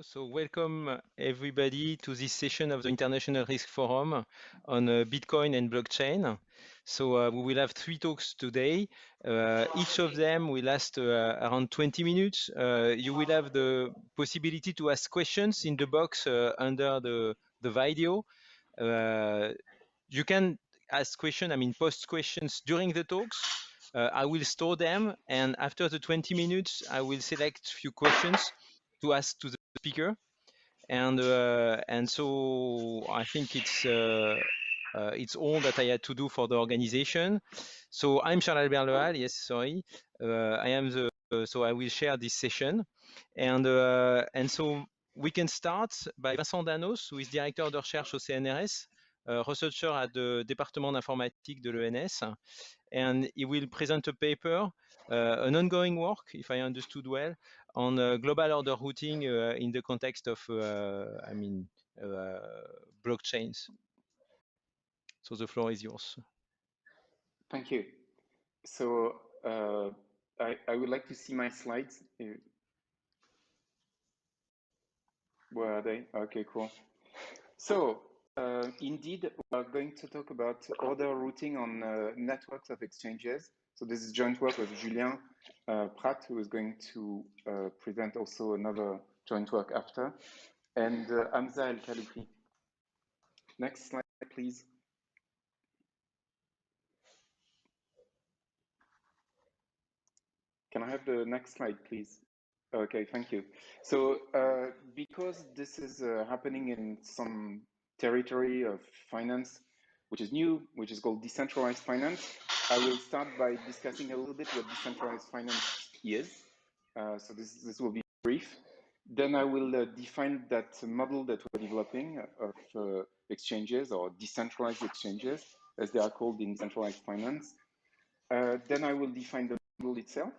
So welcome everybody to this session of the International Risk Forum on Bitcoin and blockchain. So we will have 3 talks today. Each of them will last around 20 minutes. You will have the possibility to ask questions in the box under the video. You can ask questions, post questions during the talks. I will store them, and after the 20 minutes, I will select a few questions to ask to the speaker, and so I think it's all that I had to do for the organization. So I'm Charles Albert Lehal. Yes, sorry, I am the so I will share this session, and so we can start by Vincent Danos, who is directeur de recherche au CNRS, researcher at the département d'informatique de l'ENS, and he will present a paper, an ongoing work, if I understood well, on global order routing in the context of, blockchains. So the floor is yours. Thank you. So I would like to see my slides. Where are they? Okay, cool. So indeed, we're going to talk about order routing on networks of exchanges. So this is joint work with Julien Prat, who is going to present also another joint work after, and Hamza El Khalifi. Next slide, please. Can I have the next slide, please? Okay, thank you. So because this is happening in some territory of finance, which is new, which is called decentralized finance, I will start by discussing a little bit what decentralized finance is. So this will be brief. Then I will define that model that we're developing of exchanges, or decentralized exchanges, as they are called in centralized finance. Then I will define the model itself.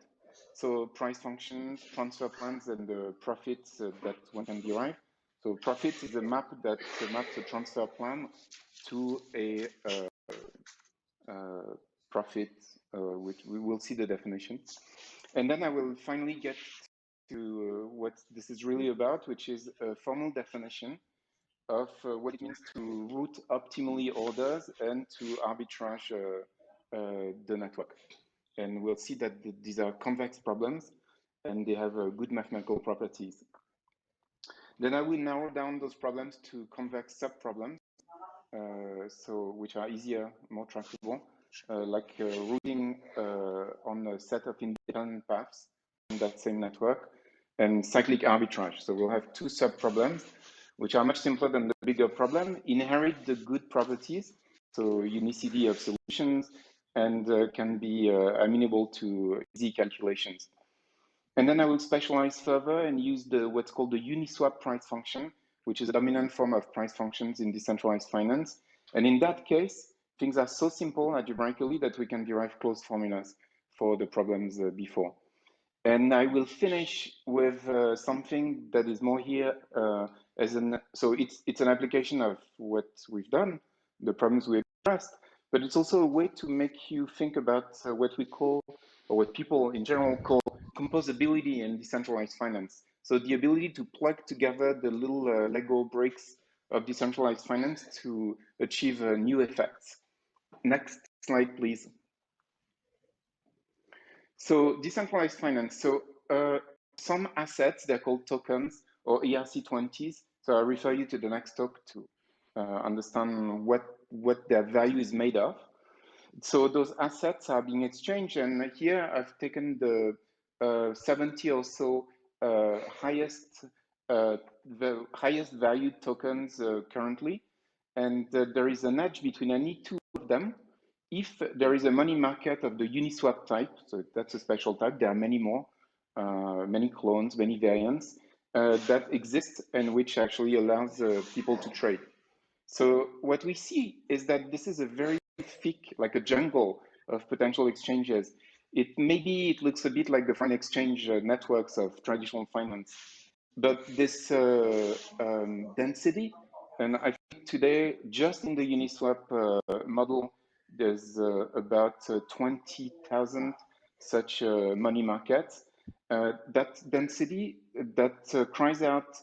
So price functions, transfer plans, and the profits that one can derive. So profit is a map that maps a transfer plan to a profit, which we will see the definition. And then I will finally get to what this is really about, which is a formal definition of what it means to route optimally orders and to arbitrage the network. And we'll see that these are convex problems and they have good mathematical properties. Then I will narrow down those problems to convex subproblems, which are easier, more tractable, like routing on a set of independent paths in that same network, and cyclic arbitrage. So we'll have 2 subproblems, which are much simpler than the bigger problem, inherit the good properties, so unicity of solutions, and can be amenable to easy calculations. And then I will specialize further and use what's called the Uniswap price function, which is a dominant form of price functions in decentralized finance. And in that case, things are so simple algebraically that we can derive closed formulas for the problems before. And I will finish with something that is more here so it's an application of what we've done, the problems we addressed, but it's also a way to make you think about what we call, or what people in general call, composability in decentralized finance. So the ability to plug together the little Lego bricks of decentralized finance to achieve new effects. Next slide, please. So decentralized finance. So some assets, they're called tokens or ERC20s. So I refer you to the next talk to understand what their value is made of. So those assets are being exchanged, and here I've taken the 70 or so highest valued tokens currently, and there is an edge between any 2 of them. If there is a money market of the Uniswap type, so that's a special type, there are many more, many clones, many variants that exist, and which actually allows people to trade. So what we see is that this is a very thick, like a jungle of potential exchanges. Maybe it looks a bit like the foreign exchange networks of traditional finance, but this density, and I think today, just in the Uniswap model, there's about 20,000 such money markets. That density that cries out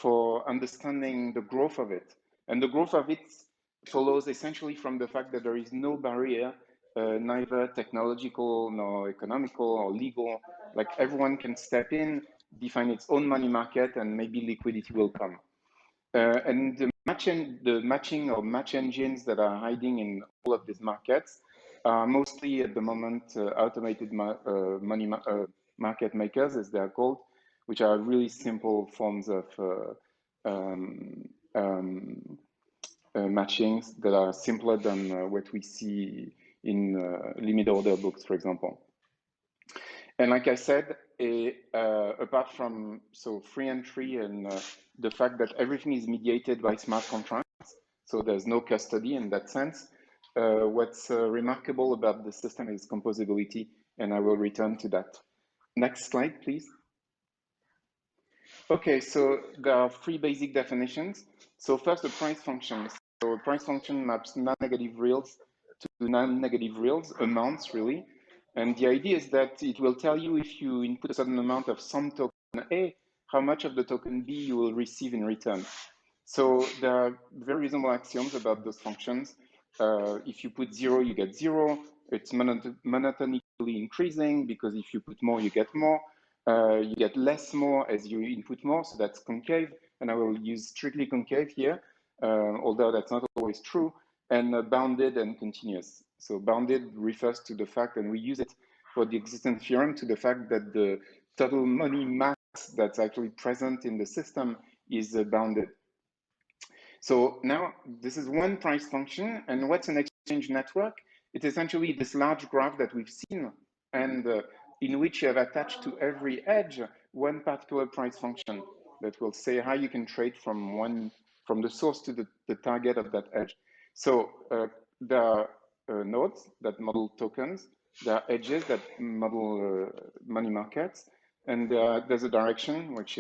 for understanding the growth of it. And the growth of it follows essentially from the fact that there is no barrier, neither technological nor economical or legal. Like everyone can step in, define its own money market, and maybe liquidity will come. And the matching or match engines that are hiding in all of these markets are mostly at the moment automated money market makers, as they are called, which are really simple forms of matchings that are simpler than what we see in limit order books, for example. And like I said, apart from free entry and the fact that everything is mediated by smart contracts, so there's no custody in that sense, what's remarkable about the system is composability, and I will return to that. Next slide, please. Okay, so there are three basic definitions. So first, the price function. So a price function maps non-negative reals to non-negative reals, amounts really. And the idea is that it will tell you if you input a certain amount of some token A, how much of the token B you will receive in return. So there are very reasonable axioms about those functions. If you put 0, you get 0. It's monotonically increasing because if you put more, you get more. You get less more as you input more, so that's concave. And I will use strictly concave here, although that's not always true. And bounded and continuous. So bounded refers to the fact, and we use it for the existence theorem, to the fact that the total money mass that's actually present in the system is bounded. So now this is one price function, and what's an exchange network? It's essentially this large graph that we've seen, and in which you have attached to every edge one particular price function that will say how you can trade from the source to the target of that edge. So there are nodes that model tokens, there are edges that model money markets, and there's a direction which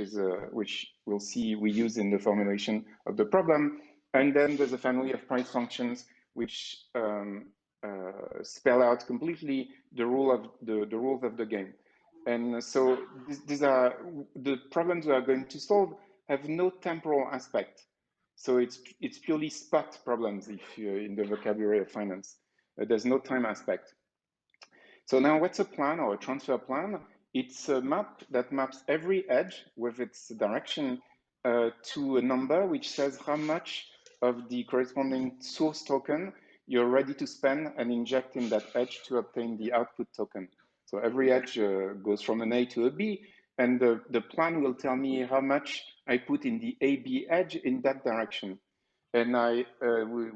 we'll see we use in the formulation of the problem, and then there's a family of price functions which spell out completely the rules of the game. And so these are the problems we are going to solve have no temporal aspect. So it's purely spot problems if you're in the vocabulary of finance. There's no time aspect. So now what's a plan or a transfer plan? It's a map that maps every edge with its direction to a number which says how much of the corresponding source token you're ready to spend and inject in that edge to obtain the output token. So every edge goes from an A to a B, and the plan will tell me how much I put in the AB edge in that direction. And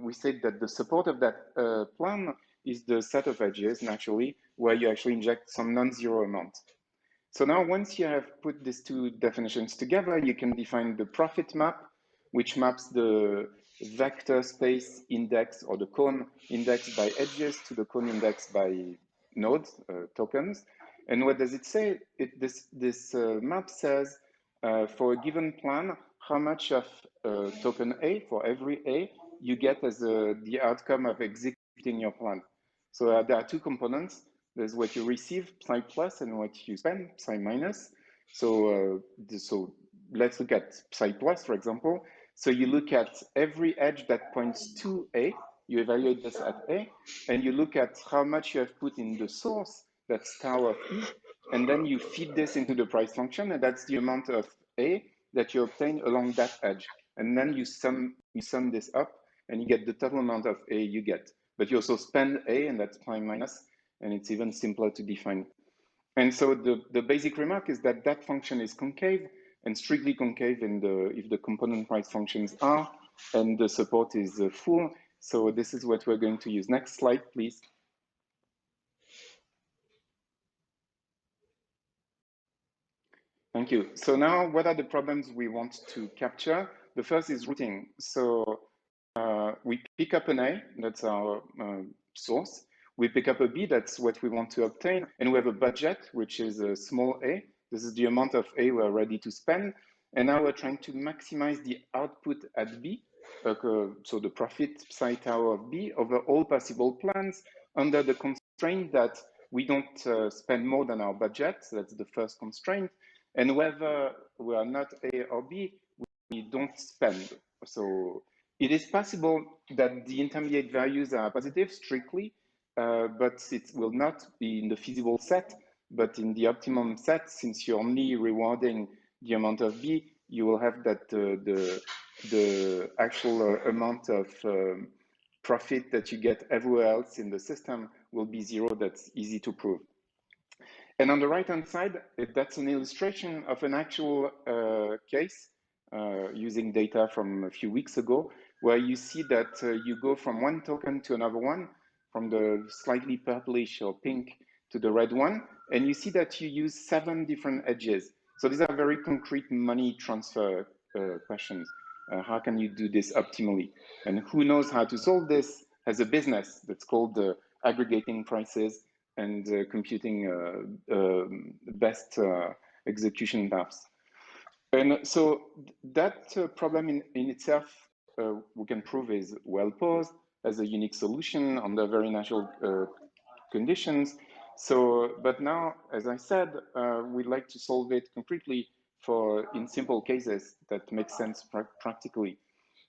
we said that the support of that plan is the set of edges, naturally, where you actually inject some non-zero amount. So now once you have put these two definitions together, you can define the profit map, which maps the vector space index or the cone index by edges to the cone index by nodes, tokens. And what does it say? This map says for a given plan, how much of token A, for every A, you get as the outcome of executing your plan. So there are two components. There's what you receive, psi plus, and what you spend, psi minus. So let's look at psi plus, for example. So you look at every edge that points to A, you evaluate this at A, and you look at how much you have put in the source, that's tau of E, and then you feed this into the price function, and that's the amount of A that you obtain along that edge. And then you sum this up, and you get the total amount of A you get. But you also spend A, and that's prime minus, and it's even simpler to define. And so the basic remark is that that function is concave, and strictly concave if the component price functions are, and the support is full. So this is what we're going to use. Next slide, please. Thank you. So now what are the problems we want to capture? The first is routing. So we pick up an A, that's our source. We pick up a B, that's what we want to obtain. And we have a budget, which is a small a. This is the amount of A we're ready to spend. And now we're trying to maximize the output at B, so the profit psi tau of B over all possible plans under the constraint that we don't spend more than our budget. So that's the first constraint. And whether we are not A or B, don't spend. So it is possible that the intermediate values are positive strictly, but it will not be in the feasible set, but in the optimum set, since you're only rewarding the amount of B, you will have that the actual amount of profit that you get everywhere else in the system will be zero. That's easy to prove. And on the right-hand side, that's an illustration of an actual case using data from a few weeks ago, where you see that you go from one token to another one, from the slightly purplish or pink to the red one, and you see that you use 7 different edges. So these are very concrete money transfer questions. How can you do this optimally? And who knows how to solve this as a business that's called aggregating prices and computing best execution paths. And so that problem in itself, we can prove is well posed as a unique solution under very natural conditions. So, but now, as I said, we'd like to solve it concretely in simple cases that make sense practically.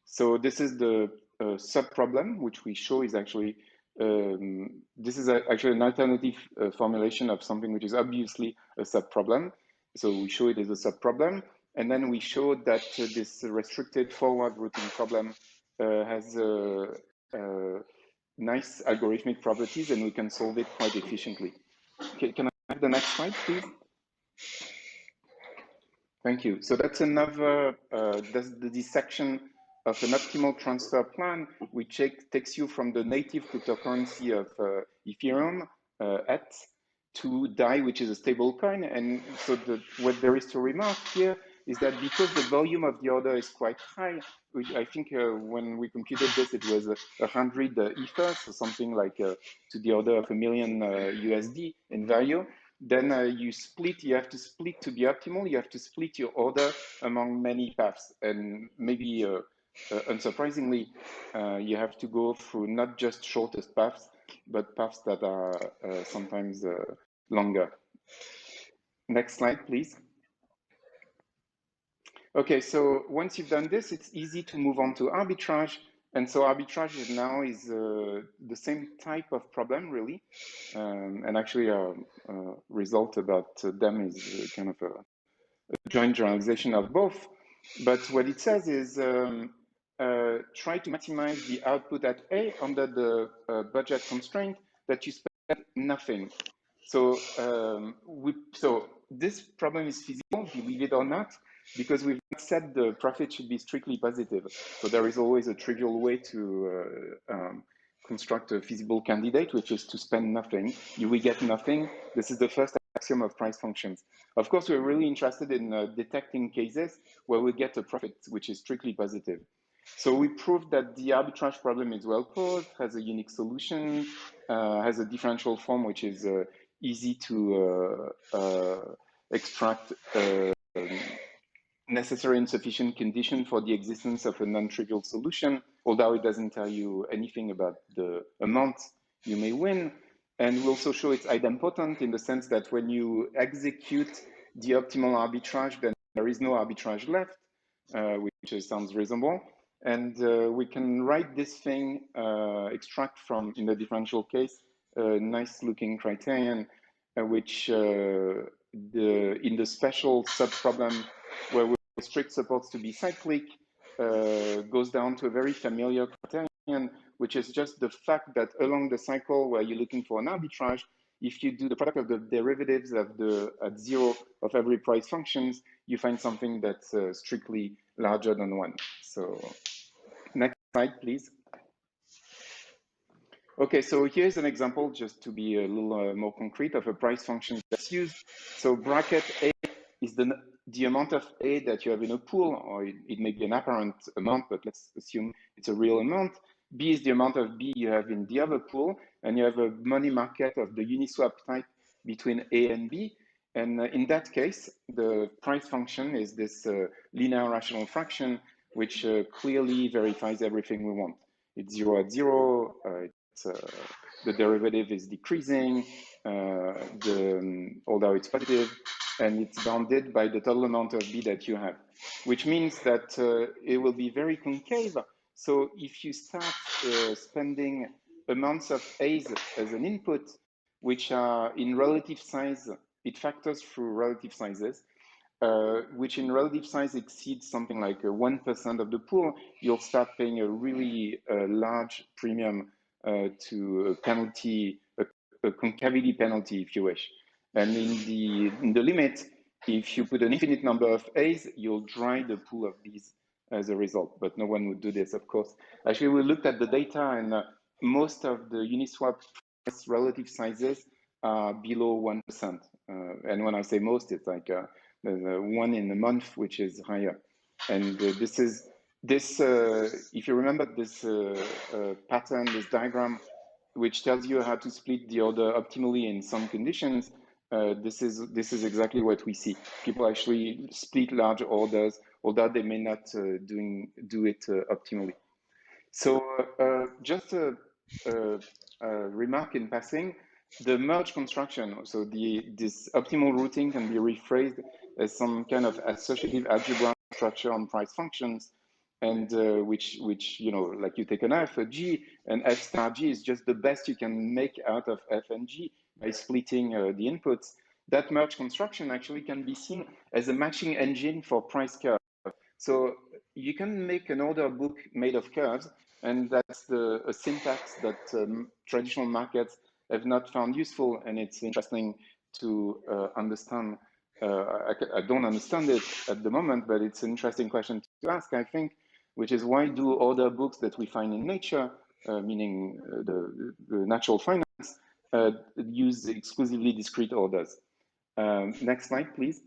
So this is the sub-problem, which we show is actually, this is actually an alternative formulation of something which is obviously a sub-problem. So we show it as a sub-problem, and then we show that this restricted forward routing problem has nice algorithmic properties, and we can solve it quite efficiently. Can I have the next slide, please? Thank you. So that's another, that's the dissection of an optimal transfer plan, which takes you from the native cryptocurrency of Ethereum, ETH, to DAI, which is a stable coin. And so what there is to remark here is that because the volume of the order is quite high, which I think when we computed this, it was 100 ethers, so something like to the order of $1 million USD in value. Then you have to split to be optimal, you have to split your order among many paths. And maybe unsurprisingly, you have to go through not just shortest paths, but paths that are sometimes longer. Next slide, please. Okay, so once you've done this, it's easy to move on to arbitrage. And so arbitrage is the same type of problem, really. And actually, a result about them is kind of a joint generalization of both. But what it says is try to maximize the output at A under the budget constraint that you spend nothing. So, so this problem is feasible, believe it or not, because we've said the profit should be strictly positive. So there is always a trivial way to construct a feasible candidate, which is to spend nothing. You will get nothing. This is the first axiom of price functions. Of course, we're really interested in detecting cases where we get a profit, which is strictly positive. So we proved that the arbitrage problem is well posed, has a unique solution, has a differential form, which is easy to extract necessary and sufficient condition for the existence of a non-trivial solution, although it doesn't tell you anything about the amount you may win. And we also show it's idempotent in the sense that when you execute the optimal arbitrage, then there is no arbitrage left, which sounds reasonable. And we can write this thing, extract from, in the differential case, a nice looking criterion, which in the special sub-problem where we restrict supports to be cyclic, goes down to a very familiar criterion, which is just the fact that along the cycle where you're looking for an arbitrage, if you do the product of the derivatives of at zero of every price functions, you find something that's strictly larger than 1. So next slide, please. Okay, so here's an example just to be a little more concrete of a price function that's used. So bracket A is the amount of A that you have in a pool, or it may be an apparent amount, but let's assume it's a real amount. B is the amount of B you have in the other pool, and you have a money market of the Uniswap type between A and B. And in that case, the price function is this linear rational fraction, which clearly verifies everything we want. It's 0 at 0, the derivative is decreasing, although it's positive, and it's bounded by the total amount of B that you have, which means that it will be very concave. So if you start spending amounts of A's as an input, which are in relative size, it factors through relative sizes, which in relative size exceeds something like 1% of the pool, you'll start paying a really large premium to a penalty, a concavity penalty, if you wish. And in the limit, if you put an infinite number of A's, you'll dry the pool of B's as a result. But no one would do this, of course. Actually, we looked at the data, and most of the Uniswap price relative sizes are below 1%. And when I say most, it's like one in a month, which is higher. And this, if you remember this pattern, this diagram, which tells you how to split the order optimally in some conditions, this is exactly what we see. People actually split large orders, although they may not do it optimally. So just a remark in passing, the merge construction, so this optimal routing can be rephrased as some kind of associative algebra structure on price functions, and which you know, like you take an f, a g, and f star g is just the best you can make out of f and g by splitting the inputs. That merge construction actually can be seen as a matching engine for price curve. So you can make an order book made of curves, and that's a syntax that traditional markets have not found useful, and it's interesting to understand. I don't understand it at the moment, but it's an interesting question to ask, I think, which is why do order books that we find in nature, meaning the natural finance, use exclusively discrete orders? Next slide, please.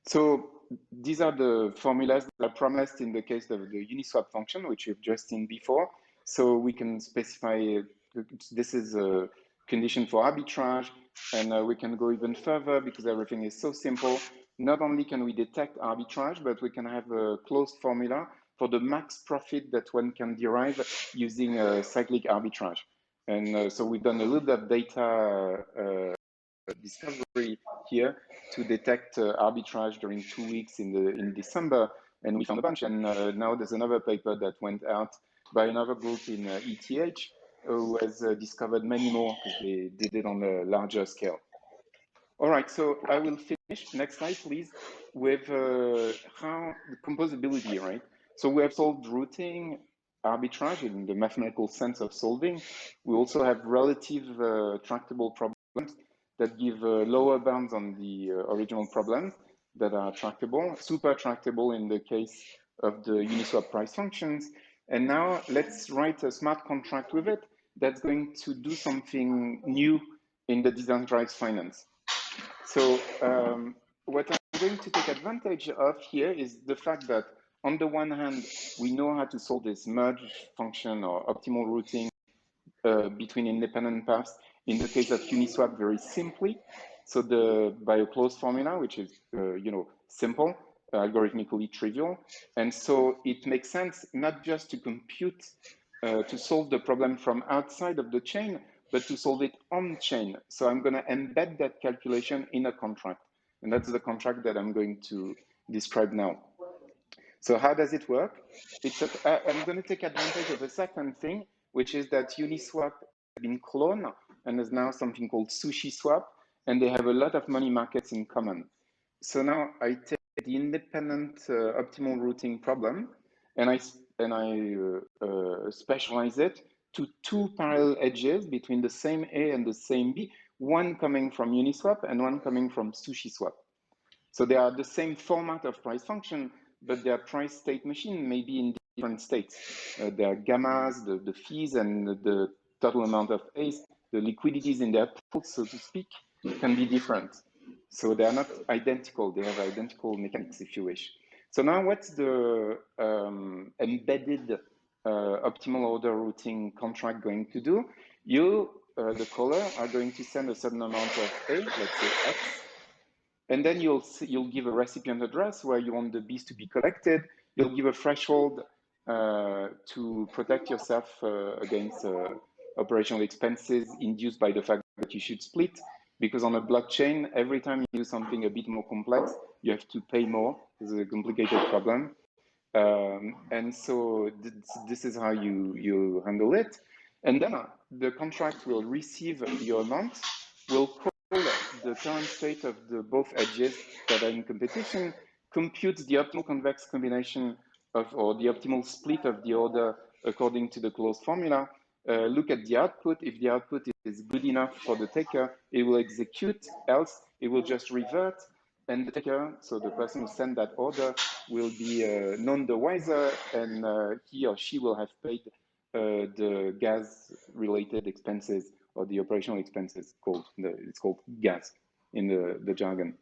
So these are the formulas that are promised in the case of the Uniswap function, which you've just seen before. So we can specify, this is a condition for arbitrage, and we can go even further because everything is so simple. Not only can we detect arbitrage, but we can have a closed formula for the max profit that one can derive using a cyclic arbitrage. And so we've done a little bit of data discovery here to detect arbitrage during 2 weeks in December, and we found a bunch. And now there's another paper that went out by another group in ETH who has discovered many more because they did it on a larger scale. All right, so I will finish. Next slide, please, with how the composability, right? So we have solved routing, arbitrage in the mathematical sense of solving. We also have relative tractable problems that give lower bounds on the original problems that are tractable, super tractable in the case of the Uniswap price functions. And now let's write a smart contract with it that's going to do something new in the decentralized finance. So what I'm going to take advantage of here is the fact that on the one hand, we know how to solve this merge function or optimal routing between independent paths in the case of Uniswap very simply. So by a closed formula, which is you know, simple, algorithmically trivial. And so it makes sense not just to compute, to solve the problem from outside of the chain, but to solve it on chain. So I'm going to embed that calculation in a contract. And that's the contract that I'm going to describe now. So how does it work? I'm going to take advantage of a second thing, which is that Uniswap has been cloned and is now something called SushiSwap, and they have a lot of money markets in common. So now I take the independent optimal routing problem, and I specialize it to two parallel edges between the same A and the same B, one coming from Uniswap and one coming from SushiSwap. So they are the same format of price function, but their price state machine may be in different states. Their gammas, the fees, and the total amount of A's, the liquidities in their pools, so to speak, can be different. So they are not identical. They have identical mechanics, if you wish. So now what's the embedded optimal order routing contract going to do? You, the caller, are going to send a certain amount of A, let's say X, and then you'll give a recipient address where you want the B's to be collected. You'll give a threshold to protect yourself against operational expenses induced by the fact that you should split because on a blockchain, every time you do something a bit more complex, you have to pay more. It's a complicated problem. And so this is how you handle it. And then the contract will receive your amount, will call the current state of the both edges that are in competition, compute the optimal convex combination of, or the optimal split of the order according to the closed formula, look at the output. If the output is good enough for the taker, it will execute, else it will just revert, and the taker, so the person who sent that order, will be none the wiser, and he or she will have paid the gas-related expenses or the operational expenses it's called gas in the jargon.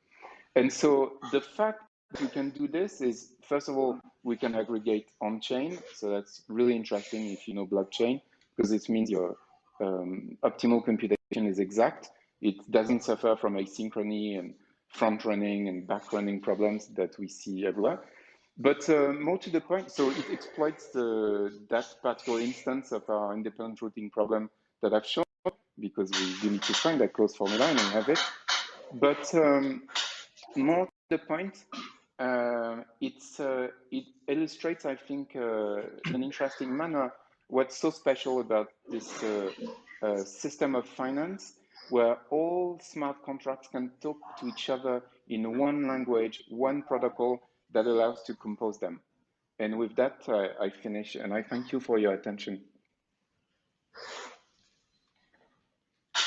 And so the fact that we can do this is, first of all, we can aggregate on-chain. So that's really interesting if you know blockchain, because it means your optimal computation is exact. It doesn't suffer from asynchrony and front-running and back-running problems that we see everywhere. But more to the point, so it exploits that particular instance of our independent routing problem that I've shown, because we need to find that closed formula and we have it. But more to the point, it illustrates, I think, in an interesting manner what's so special about this system of finance, where all smart contracts can talk to each other in one language, one protocol that allows to compose them. And with that, I finish, and I thank you for your attention.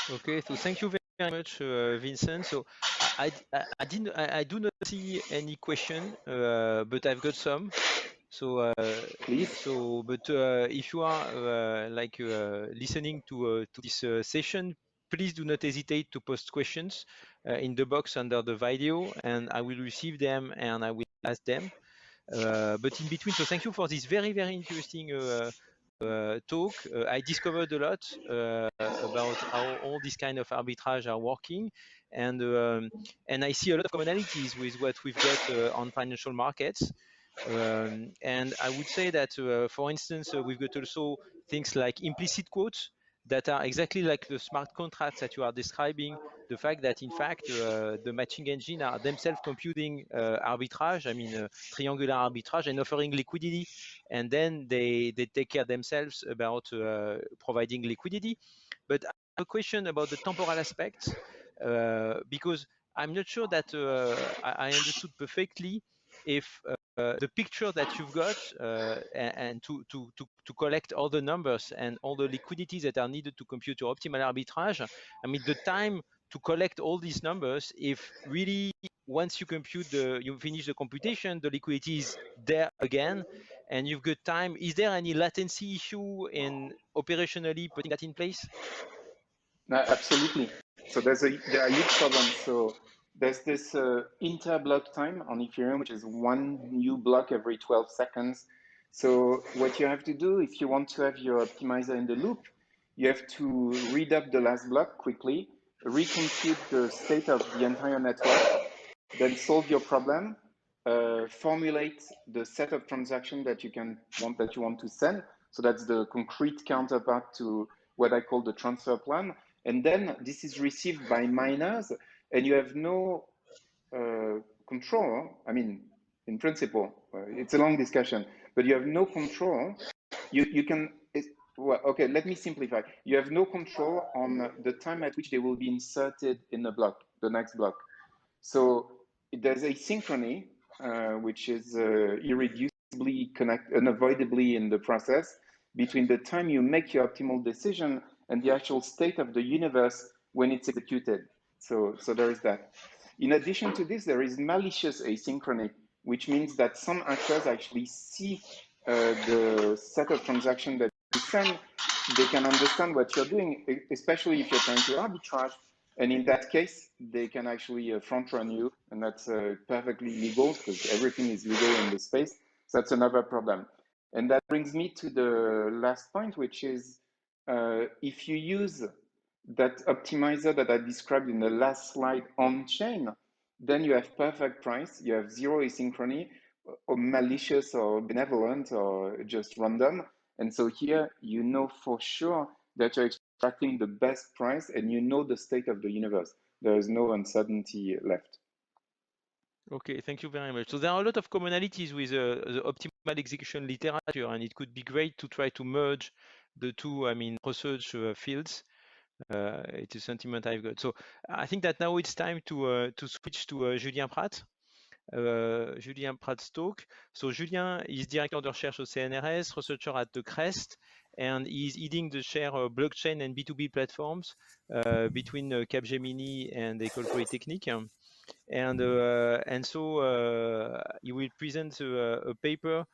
Okay, so thank you very much, Vincent. So I do not see any question, but I've got some. So Please. but if you are listening to this session, please do not hesitate to post questions in the box under the video, and I will receive them and I will ask them. But in between, so thank you for this very interesting talk. I discovered a lot about how all these kind of arbitrage are working, and I see a lot of commonalities with what we've got on financial markets. And I would say that, for instance, we've got also things like implicit quotes that are exactly like the smart contracts that you are describing. The fact that, in fact, the matching engine are themselves computing arbitrage, I mean, triangular arbitrage, and offering liquidity. And then they take care themselves about providing liquidity. But I have a question about the temporal aspect, because I'm not sure that I understood perfectly if the picture that you've got and to collect all the numbers and all the liquidities that are needed to compute your optimal arbitrage. I mean, the time to collect all these numbers, if really once you finish the computation, the liquidity is there again, and you've got time. Is there any latency issue in operationally putting that in place? No, absolutely. So there are huge problems. So there's this inter-block time on Ethereum, which is one new block every 12 seconds. So what you have to do if you want to have your optimizer in the loop, you have to read up the last block quickly, recompute the state of the entire network, then solve your problem, formulate the set of transactions that you want to send. So that's the concrete counterpart to what I call the transfer plan. And then this is received by miners, and you have no control. I mean, in principle, it's a long discussion, but you have no control. You can, well, okay, let me simplify. You have no control on the time at which they will be inserted in the block, the next block. So there's asynchrony, which is irreducibly unavoidably in the process between the time you make your optimal decision and the actual state of the universe when it's executed. So there is that. In addition to this, there is malicious asynchrony, which means that some actors actually see the set of transactions that you send. They can understand what you're doing, especially if you're trying to arbitrage. And in that case, they can actually front run you, and that's perfectly legal because everything is legal in this space. So that's another problem. And that brings me to the last point, which is if you use that optimizer that I described in the last slide on chain, then you have perfect price, you have zero asynchrony, or malicious or benevolent or just random. And so here, you know for sure that you're extracting the best price, and you know the state of the universe. There is no uncertainty left. Okay, thank you very much. So there are a lot of commonalities with the optimal execution literature, and it could be great to try to merge the two, I mean, research fields. It's a sentiment I've got. So I think that now it's time to switch to Julien Prat. Julien Prat's talk. So Julien is director de recherche au CNRS, researcher at the CREST, and he's leading the share of blockchain and B2B platforms between Capgemini and École Polytechnique. And so he will present a paper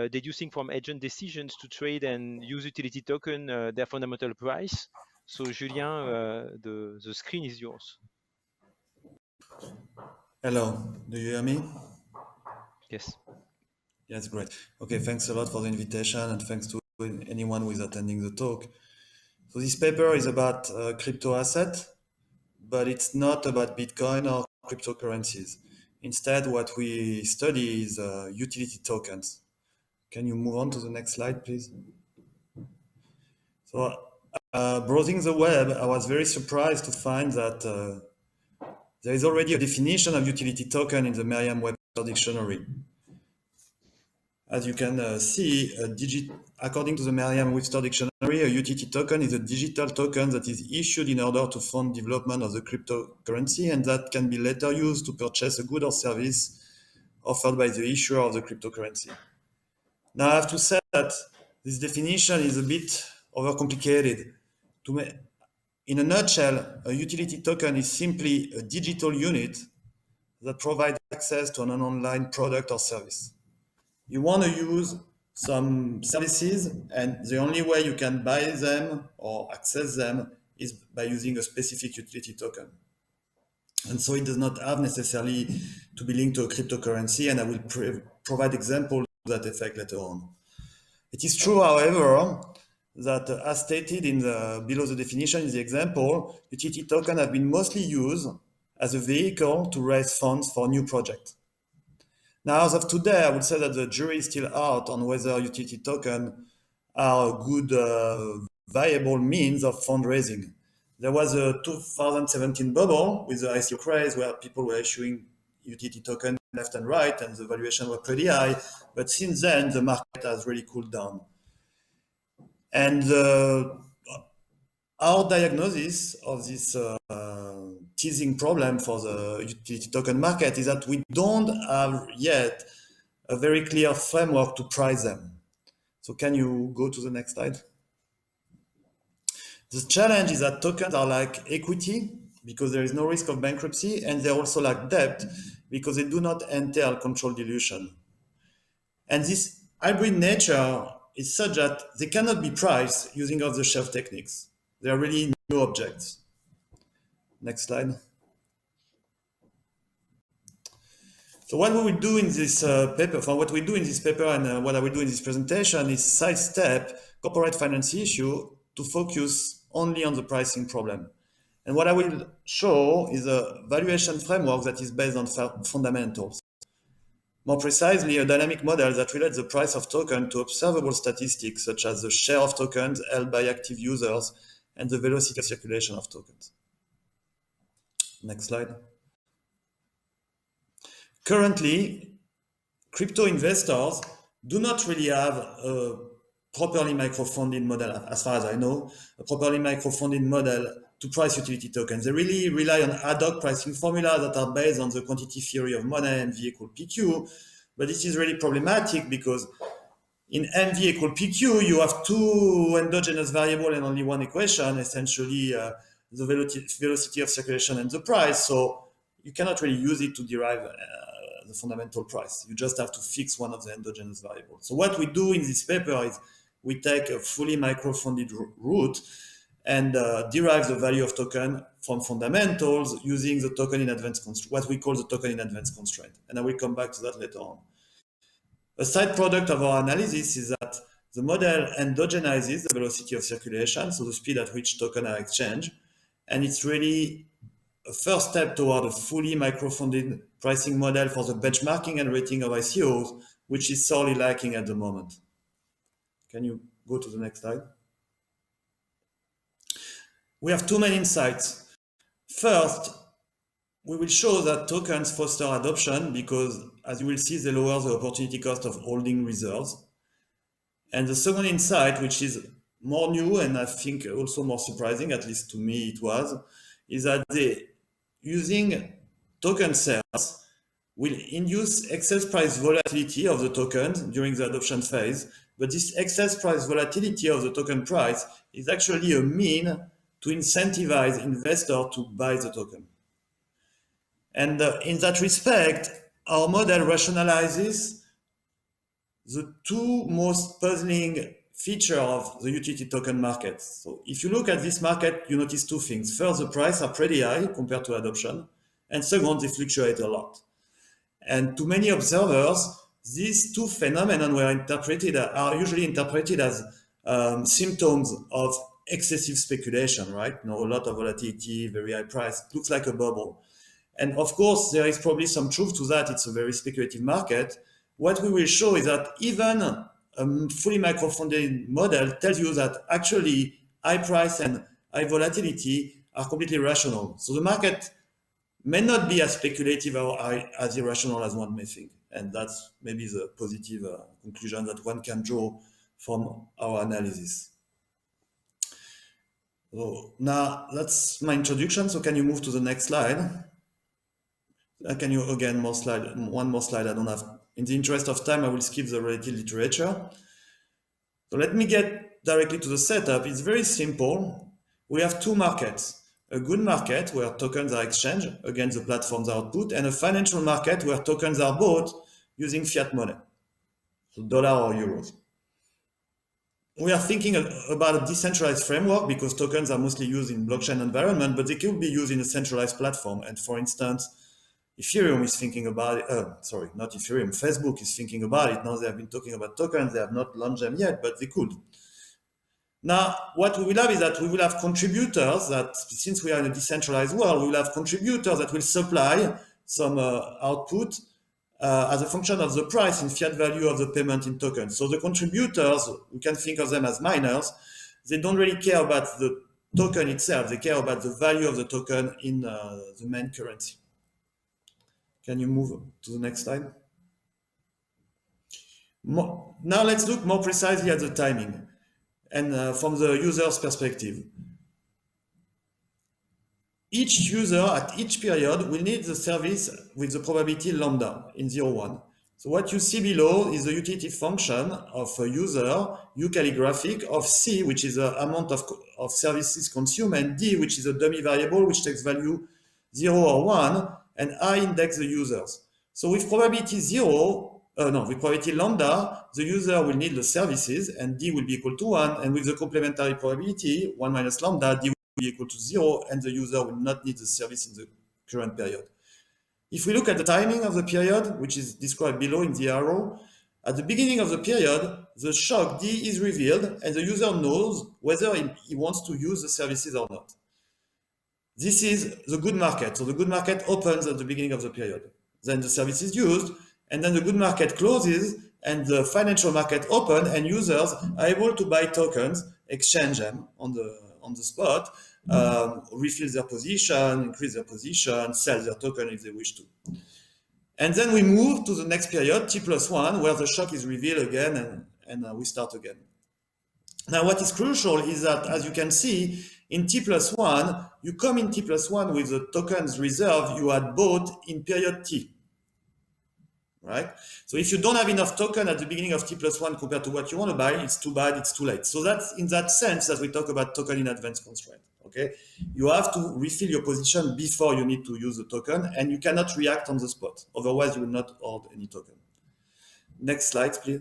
deducing from agent decisions to trade and use utility token their fundamental price. So Julien, the screen is yours. Hello, do you hear me? Yes. Yes, great. Okay, thanks a lot for the invitation, and thanks to anyone who is attending the talk. So this paper is about crypto asset, but it's not about Bitcoin or cryptocurrencies. Instead, what we study is utility tokens. Can you move on to the next slide, please? So browsing the web, I was very surprised to find that there is already a definition of utility token in the Merriam-Webster dictionary. As you can see, according to the Merriam-Webster dictionary, a utility token is a digital token that is issued in order to fund development of the cryptocurrency, and that can be later used to purchase a good or service offered by the issuer of the cryptocurrency. Now, I have to say that this definition is a bit overcomplicated. In a nutshell, a utility token is simply a digital unit that provides access to an online product or service. You want to use some services, and the only way you can buy them or access them is by using a specific utility token. And so it does not have necessarily to be linked to a cryptocurrency, and I will provide examples of that effect later on. It is true, however, that as stated in below the definition in the example, utility tokens have been mostly used as a vehicle to raise funds for new projects. Now, as of today, I would say that the jury is still out on whether utility tokens are a good, viable means of fundraising. There was a 2017 bubble with the ICO craze where people were issuing utility tokens left and right, and the valuation were pretty high. But since then, the market has really cooled down. And our diagnosis of this teasing problem for the utility token market is that we don't have yet a very clear framework to price them. So can you go to the next slide? The challenge is that tokens are like equity because there is no risk of bankruptcy, and they're also like debt because they do not entail control dilution. And this hybrid nature is such that they cannot be priced using off-the-shelf techniques. They are really new objects. Next slide. So what we will do in this paper, what we do in this paper and what I will do in this presentation is sidestep corporate finance issue to focus only on the pricing problem. And what I will show is a valuation framework that is based on fundamentals. More precisely, a dynamic model that relates the price of token to observable statistics such as the share of tokens held by active users and the velocity of circulation of tokens. Next slide. Currently, crypto investors do not really have a properly micro-funded model, as far as I know, a properly micro-funded model to price utility tokens. They really rely on ad hoc pricing formulas that are based on the quantity theory of money, MV equal PQ. But this is really problematic because in MV equal PQ, you have two endogenous variables and only one equation, essentially the velocity of circulation and the price. So you cannot really use it to derive the fundamental price. You just have to fix one of the endogenous variables. So what we do in this paper is we take a fully micro-funded route and derive the value of token from fundamentals using the token in advance constraint, what we call the token in advance constraint. And I will come back to that later on. A side product of our analysis is that the model endogenizes the velocity of circulation, so the speed at which tokens are exchanged. And it's really a first step toward a fully micro-funded pricing model for the benchmarking and rating of ICOs, which is sorely lacking at the moment. Can you go to the next slide? we have two main insights. First, we will show that tokens foster adoption because, as you will see, they lower the opportunity cost of holding reserves. And the second insight, which is more new and I think also more surprising, at least to me it was, is that using token sales will induce excess price volatility of the tokens during the adoption phase. But this excess price volatility of the token price is actually a mean to incentivize investors to buy the token. And in that respect, our model rationalizes the two most puzzling features of the utility token market. So if you look at this market, you notice two things. First, the prices are pretty high compared to adoption. And second, they fluctuate a lot. And to many observers, these two phenomena are usually interpreted as symptoms of excessive speculation, right? A lot of volatility, very high price, it looks like a bubble. And of course, there is probably some truth to that. It's a very speculative market. What we will show is that even a fully micro-funded model tells you that actually high price and high volatility are completely rational. So the market may not be as speculative or as irrational as one may think. And that's maybe the positive conclusion that one can draw from our analysis. So now that's my introduction. So can you move to the next slide? Can you again one more slide? I don't have. In the interest of time, I will skip the related literature. So let me get directly to the setup. It's very simple. We have two markets. A good market where tokens are exchanged against the platform's output, and a financial market where tokens are bought using fiat money, so dollar or euros. We are thinking about a decentralized framework because tokens are mostly used in blockchain environment, but they can be used in a centralized platform. And for instance, Ethereum is thinking about it. Sorry, not Ethereum. Facebook is thinking about it. Now they have been talking about tokens. They have not launched them yet, but they could. Now, what we will have is that we will have contributors that, since we are in a decentralized world, we will have contributors that will supply some output as a function of the price in fiat value of the payment in tokens. So the contributors, we can think of them as miners. They don't really care about the token itself. They care about the value of the token in the main currency. Can you move to the next slide? Now let's look more precisely at the timing and from the user's perspective. Each user at each period will need the service with the probability lambda in 0, 1. So what you see below is the utility function of a user, U calligraphic, of C, which is the amount of services consumed, and D, which is a dummy variable, which takes value 0 or 1, and I index the users. So with probability with probability lambda, the user will need the services, and D will be equal to 1, and with the complementary probability, 1 minus lambda, D will be equal to 0, and the user will not need the service in the current period. If we look at the timing of the period, which is described below in the arrow, at the beginning of the period, the shock D is revealed, and the user knows whether he wants to use the services or not. This is the good market. So the good market opens at the beginning of the period. Then the service is used, and then the good market closes, and the financial market opens, and users are able to buy tokens, exchange them on the spot, refill their position, increase their position, sell their token if they wish to. And then we move to the next period, T+1, where the shock is revealed again, and we start again. Now, what is crucial is that, as you can see, in T+1, you come in T+1 with the tokens reserve you had bought in period T, right? So if you don't have enough token at the beginning of T+1 compared to what you want to buy, it's too bad, it's too late. So that's in that sense that we talk about token in advance constraint, okay? You have to refill your position before you need to use the token, and you cannot react on the spot. Otherwise, you will not hold any token. Next slide, please.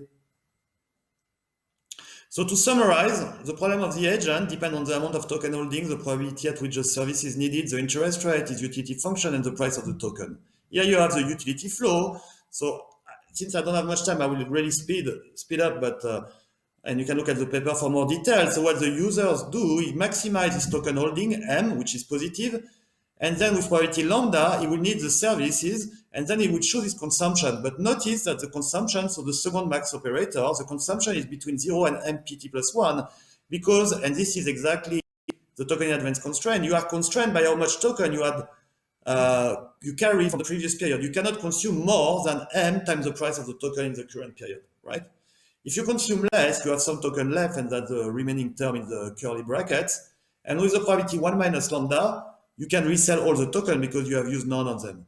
So to summarize, the problem of the agent depends on the amount of token holding, the probability at which the service is needed, the interest rate, its utility function, and the price of the token. Here you have the utility flow. So since I don't have much time, I will really speed up, but and you can look at the paper for more details. So what the users do is maximize his token holding, M, which is positive, and then with probability lambda, he will need the services, and then he will choose his consumption. But notice that the consumption, so the second max operator, the consumption is between 0 and MPT+1, because, and this is exactly the token in advance constraint, you are constrained by how much token you had you carry from the previous period. You cannot consume more than m times the price of the token in the current period, right? If you consume less, you have some token left, and that's the remaining term in the curly brackets. And with the probability 1 minus lambda, you can resell all the token because you have used none of them.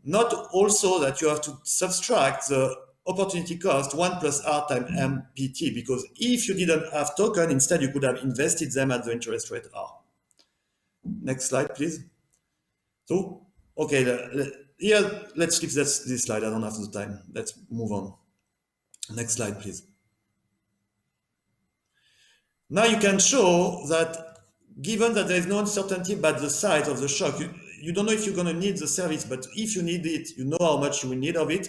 Not also that you have to subtract the opportunity cost 1 plus r times mpt, because if you didn't have token, instead you could have invested them at the interest rate r. Next slide, please. So, okay, here, let's skip this slide. I don't have the time. Let's move on. Next slide, please. Now you can show that given that there is no uncertainty about the size of the shock, you don't know if you're going to need the service, but if you need it, you know how much you will need of it.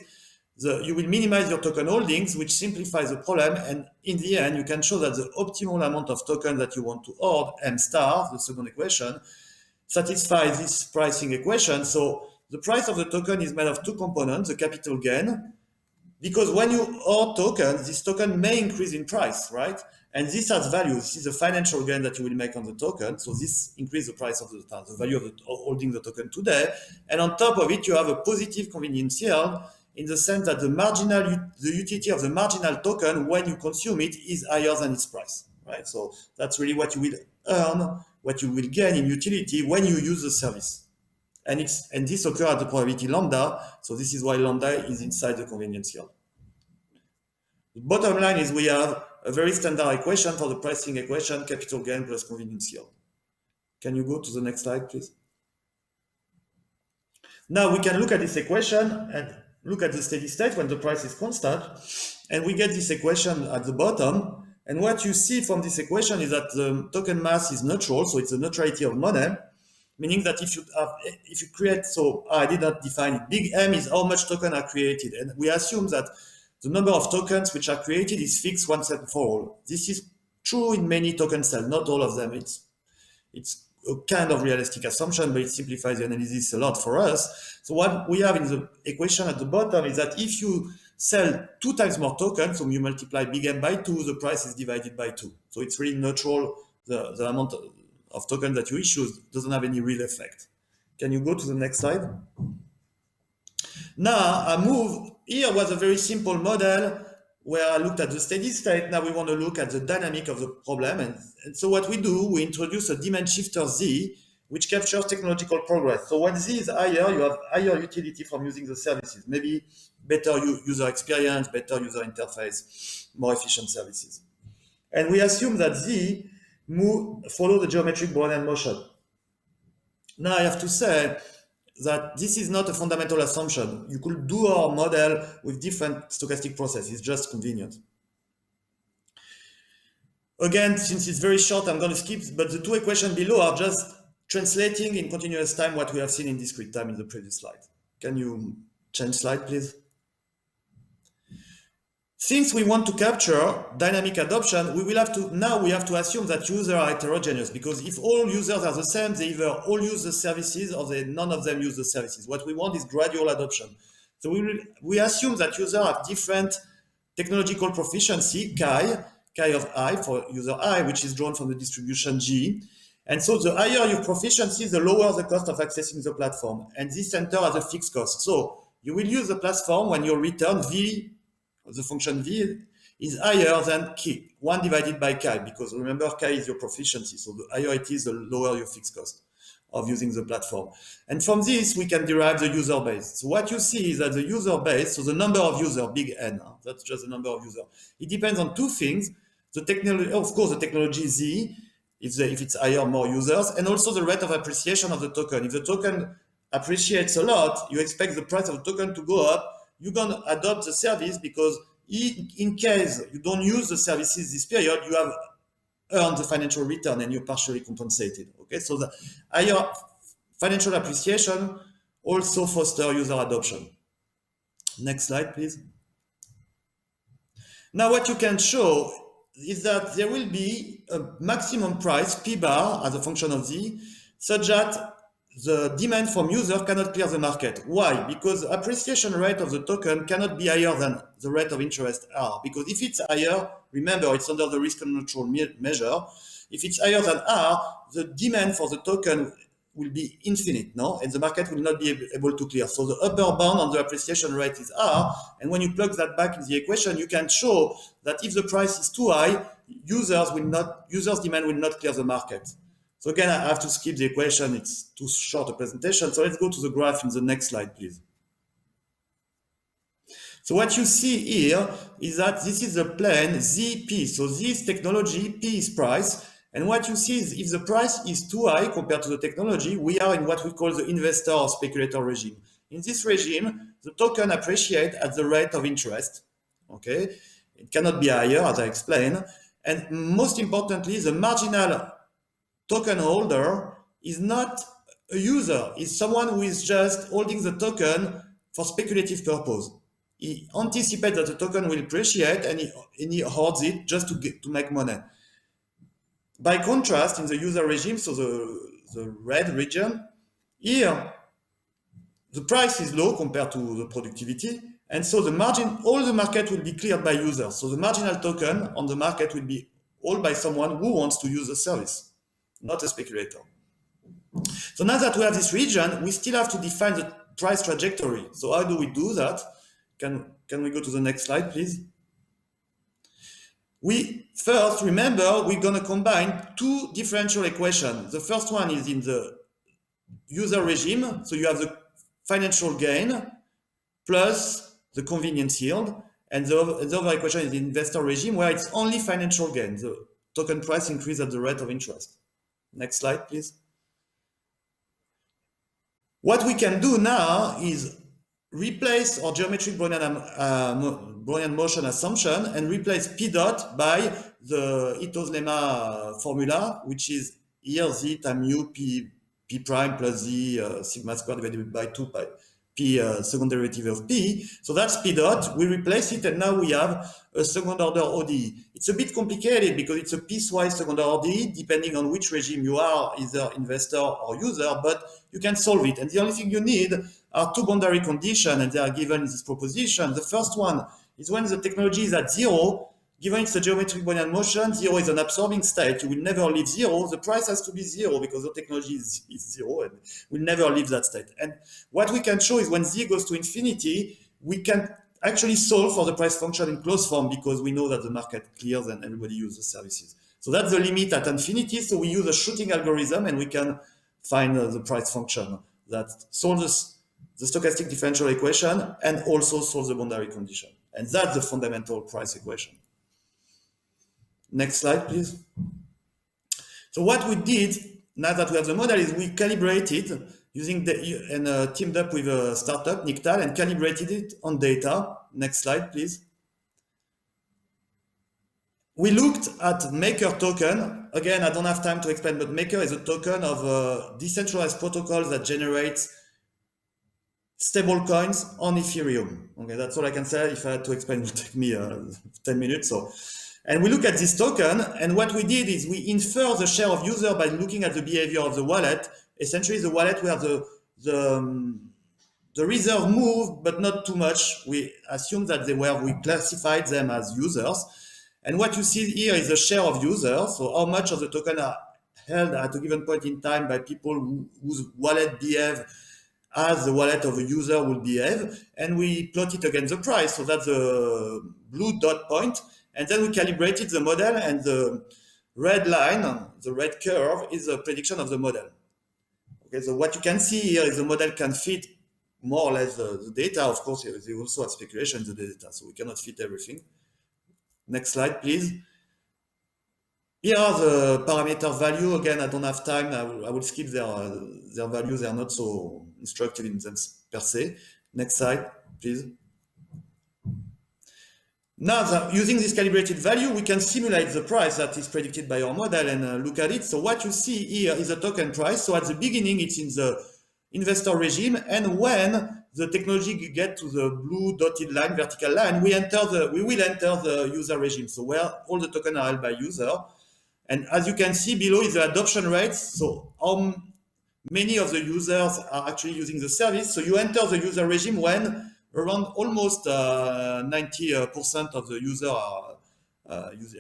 You will minimize your token holdings, which simplifies the problem. And in the end, you can show that the optimal amount of token that you want to hold, m star, the second equation, satisfies this pricing equation. So the price of the token is made of two components, the capital gain, because when you hold tokens, this token may increase in price, right? And this has value. This is the financial gain that you will make on the token. So this increases the price of the value of holding the token today. And on top of it, you have a positive convenience yield in the sense that the utility of the marginal token when you consume it is higher than its price, right? So that's really what you will earn, what you will gain in utility when you use the service. And this occurs at the probability lambda. So this is why lambda is inside the convenience yield. The bottom line is we have a very standard equation for the pricing equation, capital gain plus convenience yield. Can you go to the next slide, please? Now we can look at this equation and look at the steady state when the price is constant. And we get this equation at the bottom. And what you see from this equation is that the token mass is neutral. So it's the neutrality of money, meaning that if you create, so I did not define it, big M is how much token are created. And we assume that the number of tokens which are created is fixed once and for all. This is true in many token cells, not all of them. It's a kind of realistic assumption, but it simplifies the analysis a lot for us. So what we have in the equation at the bottom is that if you sell 2 times more tokens, so you multiply big M by 2, the price is divided by 2. So it's really neutral. The amount of tokens that you issue doesn't have any real effect. Can you go to the next slide? Now, here was a very simple model where I looked at the steady state. Now we want to look at the dynamic of the problem. And so what we do, we introduce a demand shifter Z, which captures technological progress. So when Z is higher, you have higher utility from using the services, maybe better user experience, better user interface, more efficient services. And we assume that Z follow the geometric Brownian motion. Now I have to say that this is not a fundamental assumption. You could do our model with different stochastic processes, it's just convenient. Again, since it's very short, I'm going to skip, but the two equations below are just translating in continuous time what we have seen in discrete time in the previous slide. Can you change slide, please? Since we want to capture dynamic adoption, we have to assume that users are heterogeneous, because if all users are the same, they either all use the services or none of them use the services. What we want is gradual adoption. So we assume that users have different technological proficiency, chi of I for user I, which is drawn from the distribution G. And so the higher your proficiency, the lower the cost of accessing the platform. And this enter as a fixed cost. So you will use the platform when your return V, the function V, is higher than K, 1 divided by Chi, because remember, Chi is your proficiency. So the higher it is, the lower your fixed cost of using the platform. And from this, we can derive the user base. So what you see is that the user base, so the number of users, big N, that's just the number of users. It depends on two things. The technology, of course, the technology Z, if it's higher, more users, and also the rate of appreciation of the token. If the token appreciates a lot, you expect the price of the token to go up. You're going to adopt the service because in case you don't use the services this period, you have earned the financial return and you're partially compensated. Okay, so the higher financial appreciation also foster user adoption. Next slide, please. Now, what you can show is that there will be a maximum price, P bar, as a function of Z, such that the demand from user cannot clear the market. Why? Because the appreciation rate of the token cannot be higher than the rate of interest R. Because if it's higher, remember, it's under the risk neutral measure. if it's higher than R, the demand for the token will be infinite, no? And the market will not be able to clear. So the upper bound on the appreciation rate is R, and when you plug that back in the equation, you can show that if the price is too high, users demand will not clear the market. So again, I have to skip the equation, it's too short a presentation. So let's go to the graph in the next slide, please. So what you see here is that this is the plane ZP. So Z is technology, P is price. And what you see is if the price is too high compared to the technology, we are in what we call the investor or speculator regime. In this regime, the token appreciates at the rate of interest. Okay, it cannot be higher, as I explained. And most importantly, the marginal token holder is not a user, it's someone who is just holding the token for speculative purpose. He anticipates that the token will appreciate and he hoards it just to make money. By contrast, in the user regime, so the red region, here the price is low compared to the productivity, and so the margin, all the market will be cleared by users. So the marginal token on the market will be held by someone who wants to use the service, not a speculator. So now that we have this region, we still have to define the price trajectory. So how do we do that? Can we go to the next slide, please? We first, remember, we're going to combine two differential equations. The first one is in the user regime. So you have the financial gain plus the convenience yield. And the other equation is the investor regime, where it's only financial gain. The token price increase at the rate of interest. Next slide, please. What we can do now is replace our geometric Brownian motion assumption and replace P dot by the Ito's lemma formula, which is here Z times mu P prime plus Z sigma squared divided by 2 pi P second derivative of P. So that's P dot. We replace it and now we have a second order ODE. It's a bit complicated because it's a piecewise second order ODE depending on which regime you are, either investor or user, but you can solve it. And the only thing you need are two boundary conditions, and they are given in this proposition. The first one is when the technology is at 0, given it's a geometric Brownian motion, 0 is an absorbing state. You will never leave 0. The price has to be 0 because the technology is 0 and will never leave that state. And what we can show is when Z goes to infinity, we can actually solve for the price function in closed form because we know that the market clears and everybody uses the services. So that's the limit at infinity. So we use a shooting algorithm and we can find the price function that solves the stochastic differential equation and also solves the boundary condition. And that's the fundamental price equation. Next slide, please. So what we did, now that we have the model, is we calibrated using and teamed up with a startup, Nictal, and calibrated it on data. Next slide, please. We looked at Maker token. Again, I don't have time to explain, but Maker is a token of a decentralized protocol that generates stable coins on Ethereum. Okay, that's all I can say. If I had to explain, it would take me 10 minutes. And we look at this token, and what we did is we infer the share of user by looking at the behavior of the wallet. Essentially, the wallet where the reserve moved, but not too much. We assume that we classified them as users. And what you see here is the share of users, so how much of the token are held at a given point in time by people whose wallet behave as the wallet of a user will behave, and we plot it against the price. So that's the blue dot point, and then we calibrated the model, and the red line, the red curve, is a prediction of the model. Okay, so what you can see here is the model can fit more or less the data. Of course, they also have speculation in the data, so we cannot fit everything. Next slide, please. Here are the parameter value. Again, I don't have time. I will skip their values. They are not so instructive in them per se. Next slide, please. Now, using this calibrated value, we can simulate the price that is predicted by our model and look at it. So what you see here is the token price. So at the beginning, it's in the investor regime, and when the technology gets to the blue dotted line, vertical line, we will enter the user regime. So where all the tokens are held by user. And as you can see below is the adoption rates. So how many of the users are actually using the service. So you enter the user regime when around almost 90% of the users are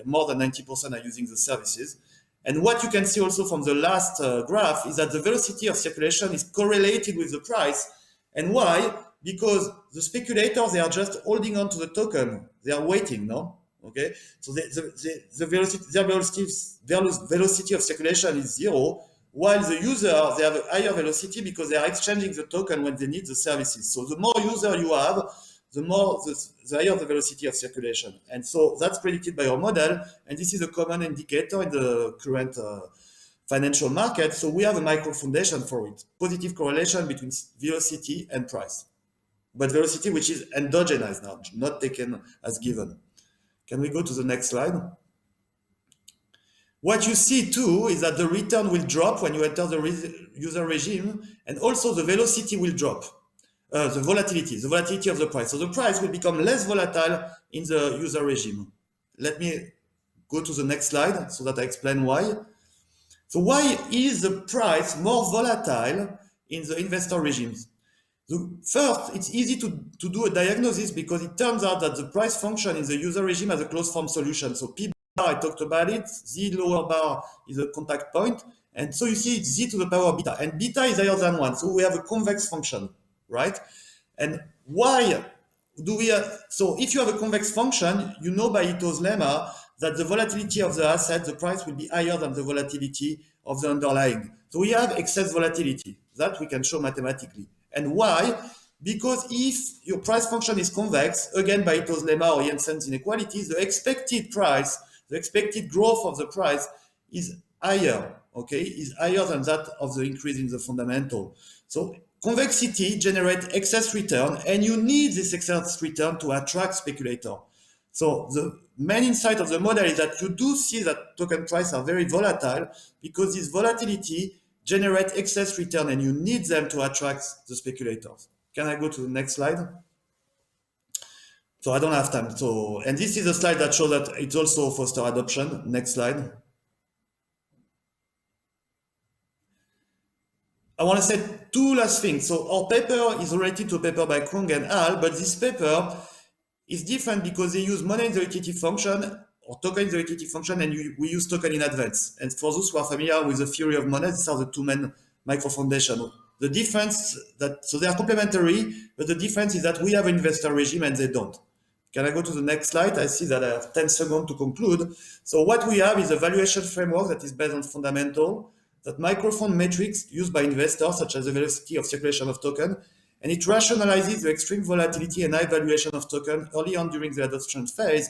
more than 90% are using the services. And what you can see also from the last graph is that the velocity of circulation is correlated with the price. And why? Because the speculators, they are just holding on to the token. They are waiting, no? Okay, so the velocity of circulation is 0, while the user, they have a higher velocity because they are exchanging the token when they need the services. So the more user you have, the higher the velocity of circulation. And so that's predicted by our model. And this is a common indicator in the current financial market. So we have a micro foundation for it. Positive correlation between velocity and price. But velocity, which is endogenous now, not taken as given. Can we go to the next slide? What you see too is that the return will drop when you enter the user regime, and also the velocity will drop, the volatility of the price. So the price will become less volatile in the user regime. Let me go to the next slide so that I explain why. So why is the price more volatile in the investor regimes? First, it's easy to do a diagnosis because it turns out that the price function in the user regime has a closed form solution. So P bar, I talked about it, Z lower bar is a contact point. And so you see it's Z to the power beta, and beta is higher than 1. So we have a convex function, right? And why do we have, so if you have a convex function, you know by Ito's lemma that the volatility of the asset, the price will be higher than the volatility of the underlying. So we have excess volatility that we can show mathematically. And why? Because if your price function is convex, again by Ito's lemma or Jensen's inequality, the expected price, the expected growth of the price is higher, okay, is higher than that of the increase in the fundamental. So convexity generates excess return, and you need this excess return to attract speculator. So the main insight of the model is that you do see that token prices are very volatile because this volatility generates excess return, and you need them to attract the speculators. Can I go to the next slide? So I don't have time. So, and this is a slide that shows that it's also foster adoption. Next slide. I want to say two last things. So our paper is related to a paper by Kwong and al, but this paper is different because they use money in the utility function or token in the utility function, and we use token in advance. And for those who are familiar with the theory of money, these are the two main micro foundations. The difference that, so they are complementary, but the difference is that we have an investor regime and they don't. Can I go to the next slide? I see that I have 10 seconds to conclude. So what we have is a valuation framework that is based on fundamental, that microfund metrics used by investors, such as the velocity of circulation of token, and it rationalizes the extreme volatility and high valuation of token early on during the adoption phase,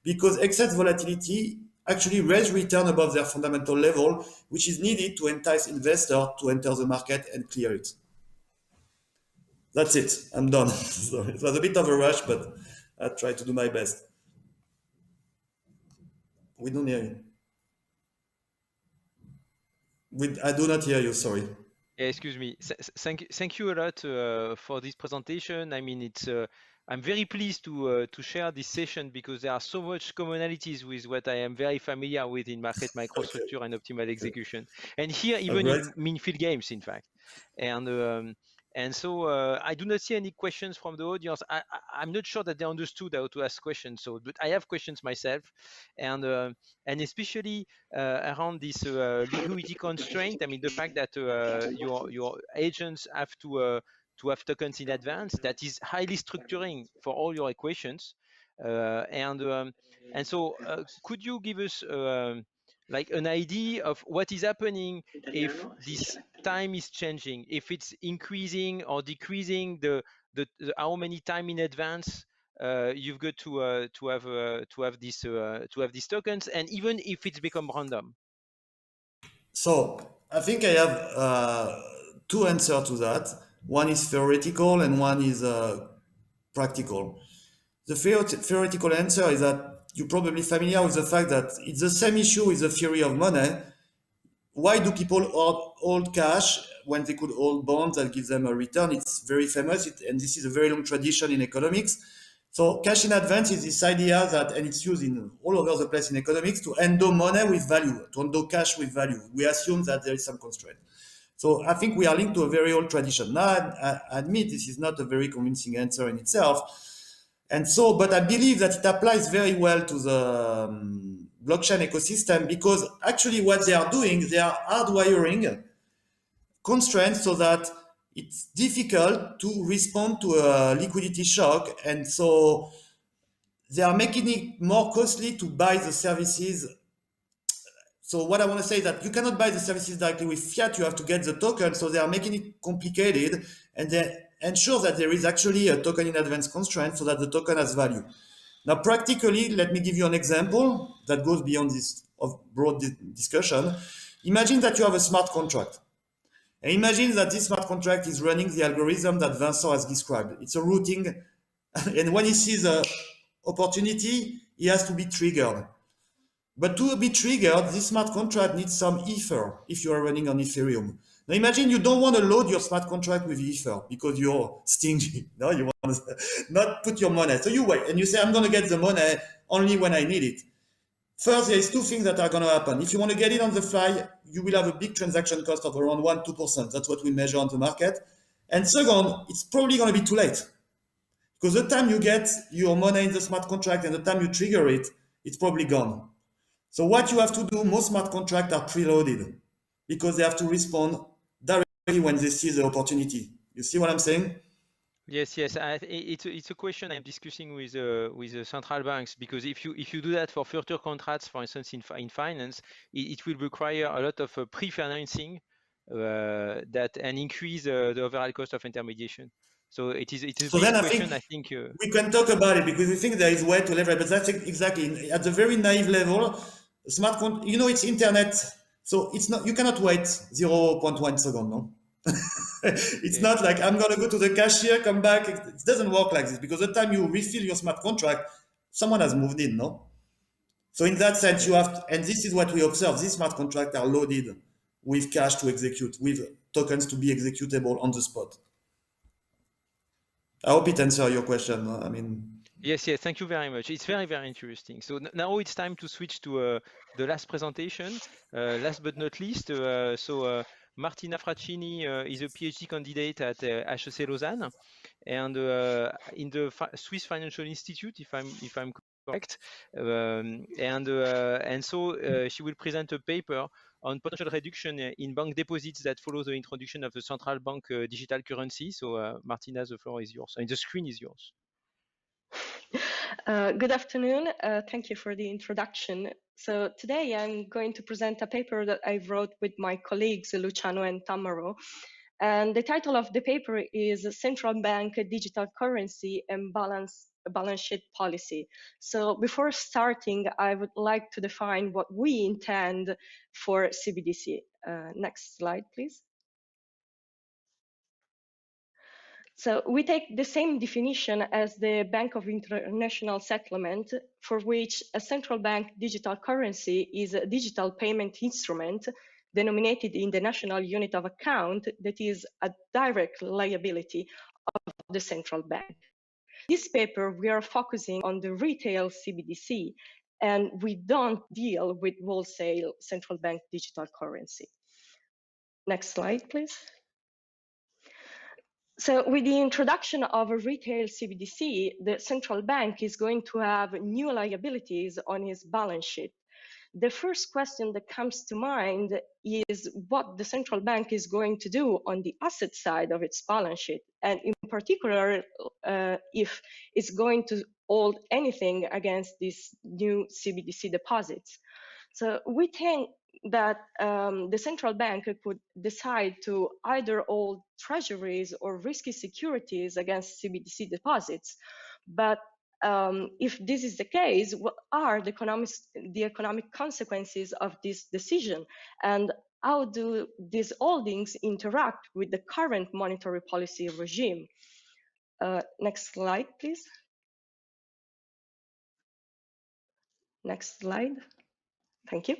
because excess volatility actually raise return above their fundamental level, which is needed to entice investors to enter the market and clear it. That's it. I'm done. Sorry. It was a bit of a rush, but I tried to do my best. We don't hear you. I do not hear you, sorry. Yeah, excuse me. Thank you a lot for this presentation. I mean, it's I'm very pleased to share this session because there are so much commonalities with what I am very familiar with in market microstructure and optimal execution, and here even in mean field games, in fact. And so I do not see any questions from the audience. I'm not sure that they understood how to ask questions. So, but I have questions myself, and especially around this liquidity constraint. I mean, the fact that your agents have to have tokens in advance, that is highly structuring for all your equations. And so, could you give us like an idea of what is happening if this time is changing, if it's increasing or decreasing, the how many time in advance you've got to have these tokens, and even if it's become random? So I think I have two answers to that. One is theoretical and one is practical. The theoretical answer is that you're probably familiar with the fact that it's the same issue with the theory of money. Why do people hold cash when they could hold bonds that give them a return? It's very famous, and this is a very long tradition in economics. So cash in advance is this idea that, and it's used in all over the place in economics, to endow money with value, to endow cash with value. We assume that there is some constraint. So I think we are linked to a very old tradition. Now, I admit this is not a very convincing answer in itself. And so, but I believe that it applies very well to blockchain ecosystem, because actually what they are doing, they are hardwiring constraints so that it's difficult to respond to a liquidity shock. And so they are making it more costly to buy the services. So what I want to say is that you cannot buy the services directly with fiat, you have to get the token. So they are making it complicated, and they ensure that there is actually a token in advance constraint so that the token has value. Now, practically, let me give you an example that goes beyond this broad discussion. Imagine that you have a smart contract. And imagine that this smart contract is running the algorithm that Vincent has described. It's a routing, and when he sees an opportunity, he has to be triggered. But to be triggered, this smart contract needs some Ether if you are running on Ethereum. Now imagine you don't want to load your smart contract with Ether because you're stingy. No, you want to not put your money. So you wait and you say, I'm going to get the money only when I need it. First, there is two things that are going to happen. If you want to get it on the fly, you will have a big transaction cost of around 1-2%. That's what we measure on the market. And second, it's probably going to be too late. Because the time you get your money in the smart contract and the time you trigger it, it's probably gone. So what you have to do, most smart contracts are preloaded because they have to respond directly when they see the opportunity. You see what I'm saying? Yes, yes. It's a question I'm discussing with the central banks, because if you do that for future contracts, for instance, in finance, it will require a lot of pre-financing and increase the overall cost of intermediation. So it's a So big then question. I think we can talk about it because we think there is way to leverage, but that's exactly at the very naive level. It's internet, so it's not, you cannot wait 0.1 second, no? It's not like I'm gonna go to the cashier, come back. It doesn't work like this because the time you refill your smart contract, someone has moved in, no? So in that sense, you have, and this is what we observe. These smart contracts are loaded with cash to execute, with tokens to be executable on the spot. I hope it answers your question. I mean. Yes, yes. Thank you very much. It's very, very interesting. So now it's time to switch to the last presentation. Last but not least, Martina Fraccini is a PhD candidate at HEC Lausanne, and in the Swiss Financial Institute, if I'm correct. And so she will present a paper on potential reduction in bank deposits that follow the introduction of the central bank digital currency. So Martina, the floor is yours, and the screen is yours. Good afternoon. Thank you for the introduction. So today I'm going to present a paper that I wrote with my colleagues Luciano and Tamaro. And the title of the paper is Central Bank Digital Currency and Balance Sheet Policy. So before starting, I would like to define what we intend for CBDC. Next slide, please. So we take the same definition as the Bank of International Settlement, for which a central bank digital currency is a digital payment instrument denominated in the national unit of account that is a direct liability of the central bank. This paper, we are focusing on the retail CBDC, and we don't deal with wholesale central bank digital currency. Next slide, please. So with the introduction of a retail CBDC, the central bank is going to have new liabilities on its balance sheet. The first question that comes to mind is what the central bank is going to do on the asset side of its balance sheet, and in particular, if it's going to hold anything against these new CBDC deposits. So we think that the central bank could decide to either hold treasuries or risky securities against CBDC deposits. But if this is the case, what are the economic consequences of this decision? And how do these holdings interact with the current monetary policy regime? Next slide, please. Next slide. Thank you.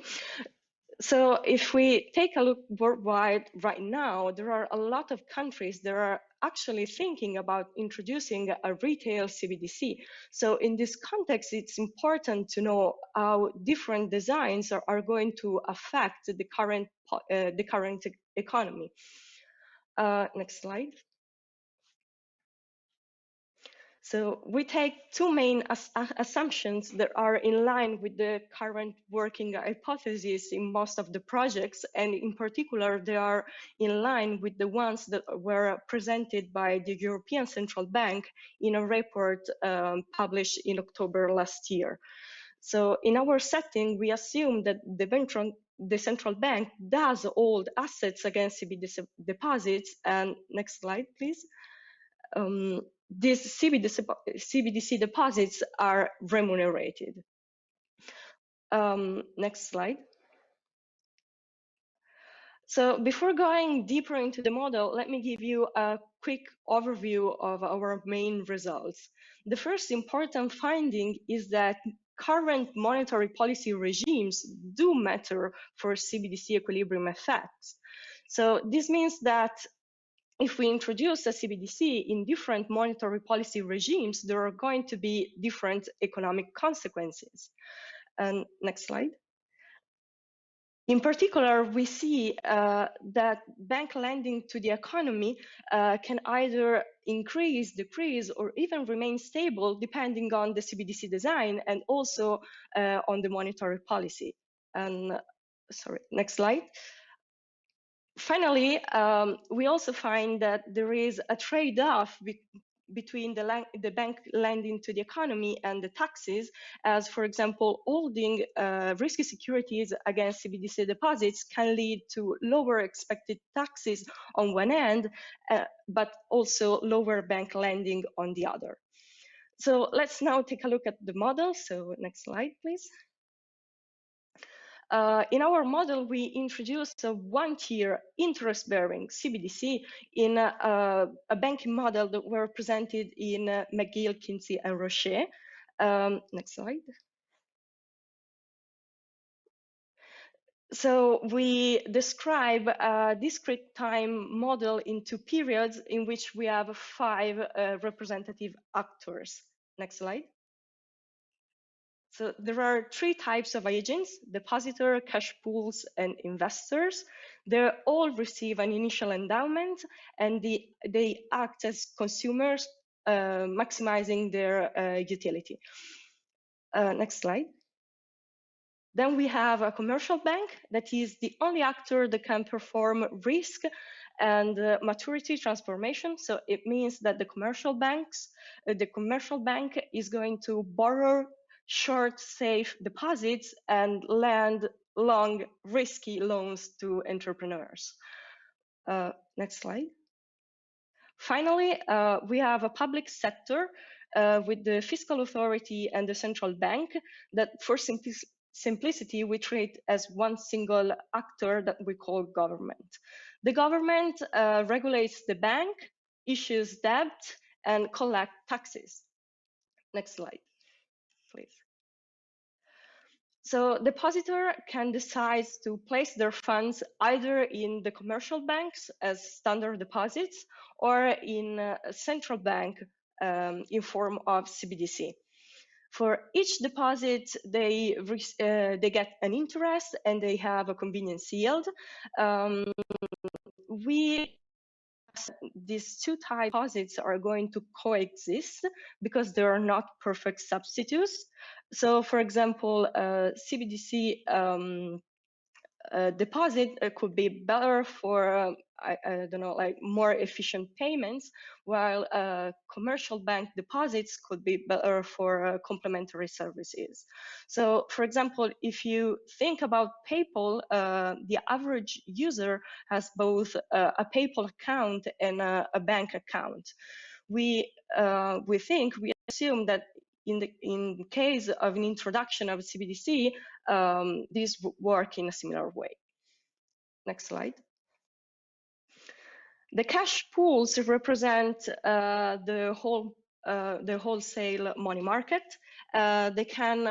So if we take a look worldwide right now, there are a lot of countries that are actually thinking about introducing a retail CBDC. So in this context, it's important to know how different designs are going to affect the current economy. Next slide. So we take two main assumptions that are in line with the current working hypothesis in most of the projects, and in particular, they are in line with the ones that were presented by the European Central Bank in a report published in October last year. So in our setting, we assume that the central bank does hold assets against CBDC deposits. And next slide, please. These CBDC deposits are remunerated. Next slide. So before going deeper into the model, let me give you a quick overview of our main results. The first important finding is that current monetary policy regimes do matter for CBDC equilibrium effects. So this means that if we introduce a CBDC in different monetary policy regimes, there are going to be different economic consequences. And next slide. In particular, we see that bank lending to the economy can either increase, decrease, or even remain stable depending on the CBDC design and also on the monetary policy. And sorry, next slide. Finally, we also find that there is a trade-off between the bank lending to the economy and the taxes, as for example, holding risky securities against CBDC deposits can lead to lower expected taxes on one end, but also lower bank lending on the other. So let's now take a look at the model. So next slide, please. In our model, we introduced a one-tier interest-bearing CBDC in a banking model that were presented in McGill, Kinsey, and Rocher. Next slide. So we describe a discrete time model into periods in which we have 5 representative actors. Next slide. So there are 3 types of agents: depositor, cash pools, and investors. They all receive an initial endowment, and they act as consumers, maximizing their utility. Next slide. Then we have a commercial bank that is the only actor that can perform risk and maturity transformation. So it means that the commercial bank is going to borrow short, safe deposits and lend long, risky loans to entrepreneurs. Next slide. Finally, we have a public sector with the fiscal authority and the central bank that, for simplicity, we treat as one single actor that we call government. The government regulates the bank, issues debt, and collects taxes. Next slide, please. So depositor can decide to place their funds either in the commercial banks as standard deposits or in a central bank in form of CBDC. For each deposit, they get an interest and they have a convenience yield. These 2 types of deposits are going to coexist because they are not perfect substitutes. So, for example, CBDC deposit could be better for I don't know, like more efficient payments, while commercial bank deposits could be better for complementary services. So, for example, if you think about PayPal, the average user has both a PayPal account and a bank account. We assume that in case of an introduction of CBDC, this would work in a similar way. Next slide. The cash pools represent the wholesale money market. They can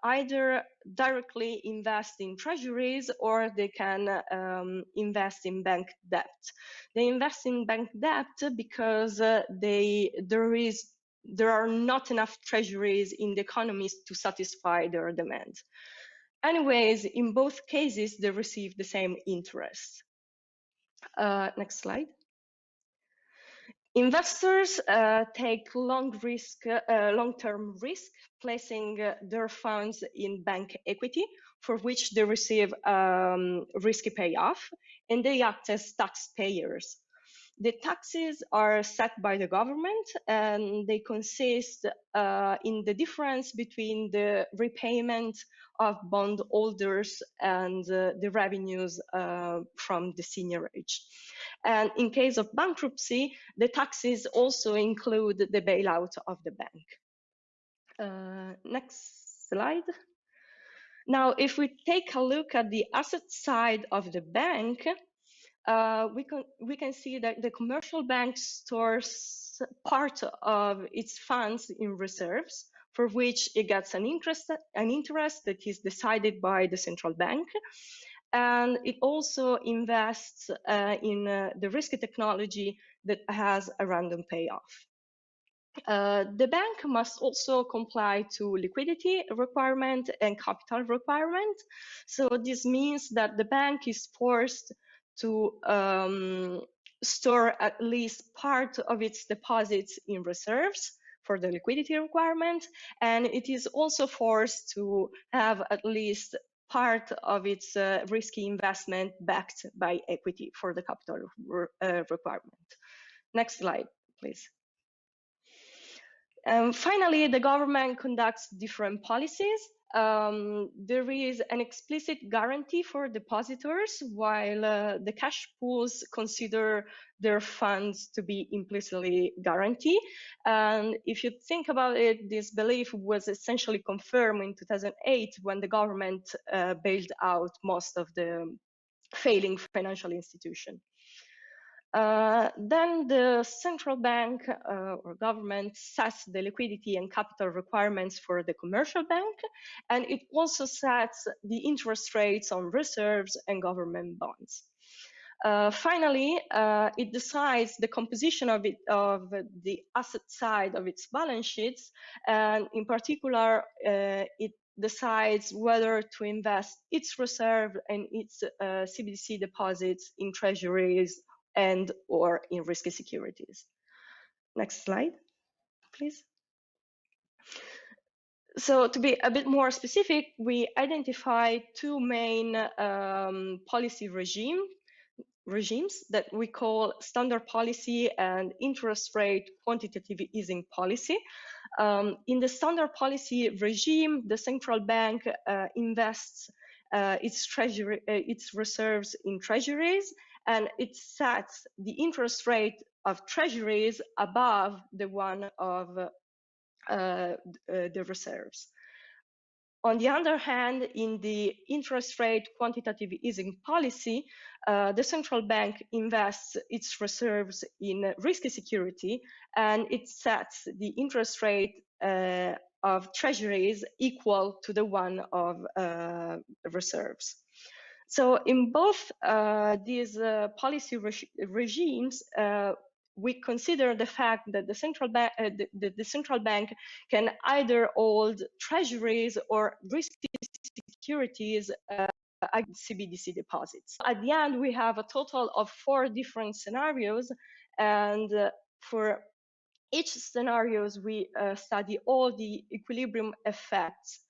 either directly invest in treasuries or they can invest in bank debt. They invest in bank debt because there are not enough treasuries in the economies to satisfy their demand. Anyways, in both cases, they receive the same interest. Next slide. Investors take long-term risk, placing their funds in bank equity, for which they receive risky payoff, and they act as taxpayers. The taxes are set by the government, and they consist in the difference between the repayment of bondholders and the revenues from the seigniorage. And in case of bankruptcy, the taxes also include the bailout of the bank. Next slide. Now, if we take a look at the asset side of the bank, we can see that the commercial bank stores part of its funds in reserves, for which it gets an interest that is decided by the central bank. And it also invests in the risky technology that has a random payoff. The bank must also comply to liquidity requirement and capital requirement. So this means that the bank is forced to store at least part of its deposits in reserves for the liquidity requirement, and it is also forced to have at least part of its risky investment backed by equity for the capital requirement. Next slide, please. Finally, the government conducts different policies. There is an explicit guarantee for depositors, while the cash pools consider their funds to be implicitly guaranteed. And if you think about it, this belief was essentially confirmed in 2008 when the government bailed out most of the failing financial institutions. Then the central bank or government sets the liquidity and capital requirements for the commercial bank, and it also sets the interest rates on reserves and government bonds. Finally, it decides the composition of the asset side of its balance sheets, and in particular, it decides whether to invest its reserve and its CBDC deposits in treasuries and or in risky securities. Next slide, please. So to be a bit more specific, we identify two main policy regimes that we call standard policy and interest rate quantitative easing policy. In the standard policy regime, the central bank invests its reserves in treasuries, and it sets the interest rate of treasuries above the one of the reserves. On the other hand, in the interest rate quantitative easing policy, the central bank invests its reserves in risky security, and it sets the interest rate of treasuries equal to the one of reserves. So in both these policy regimes, we consider the fact that the central bank can either hold treasuries or risky securities against CBDC deposits. At the end, we have a total of 4 different scenarios, and for each scenarios, we study all the equilibrium effects.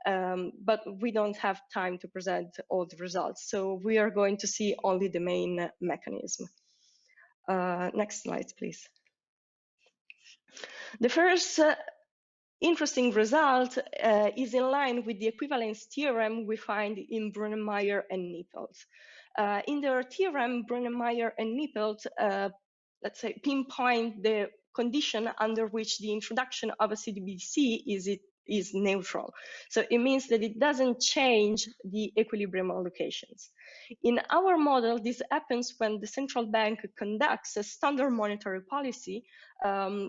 But we don't have time to present all the results. So we are going to see only the main mechanism. Next slide, please. The first interesting result is in line with the equivalence theorem we find in Brunnermeier and Nippelt. In their theorem, Brunnermeier and Nippelt, let's say, pinpoint the condition under which the introduction of a CBDC is neutral. So it means that it doesn't change the equilibrium allocations. In our model, this happens when the central bank conducts a standard monetary policy,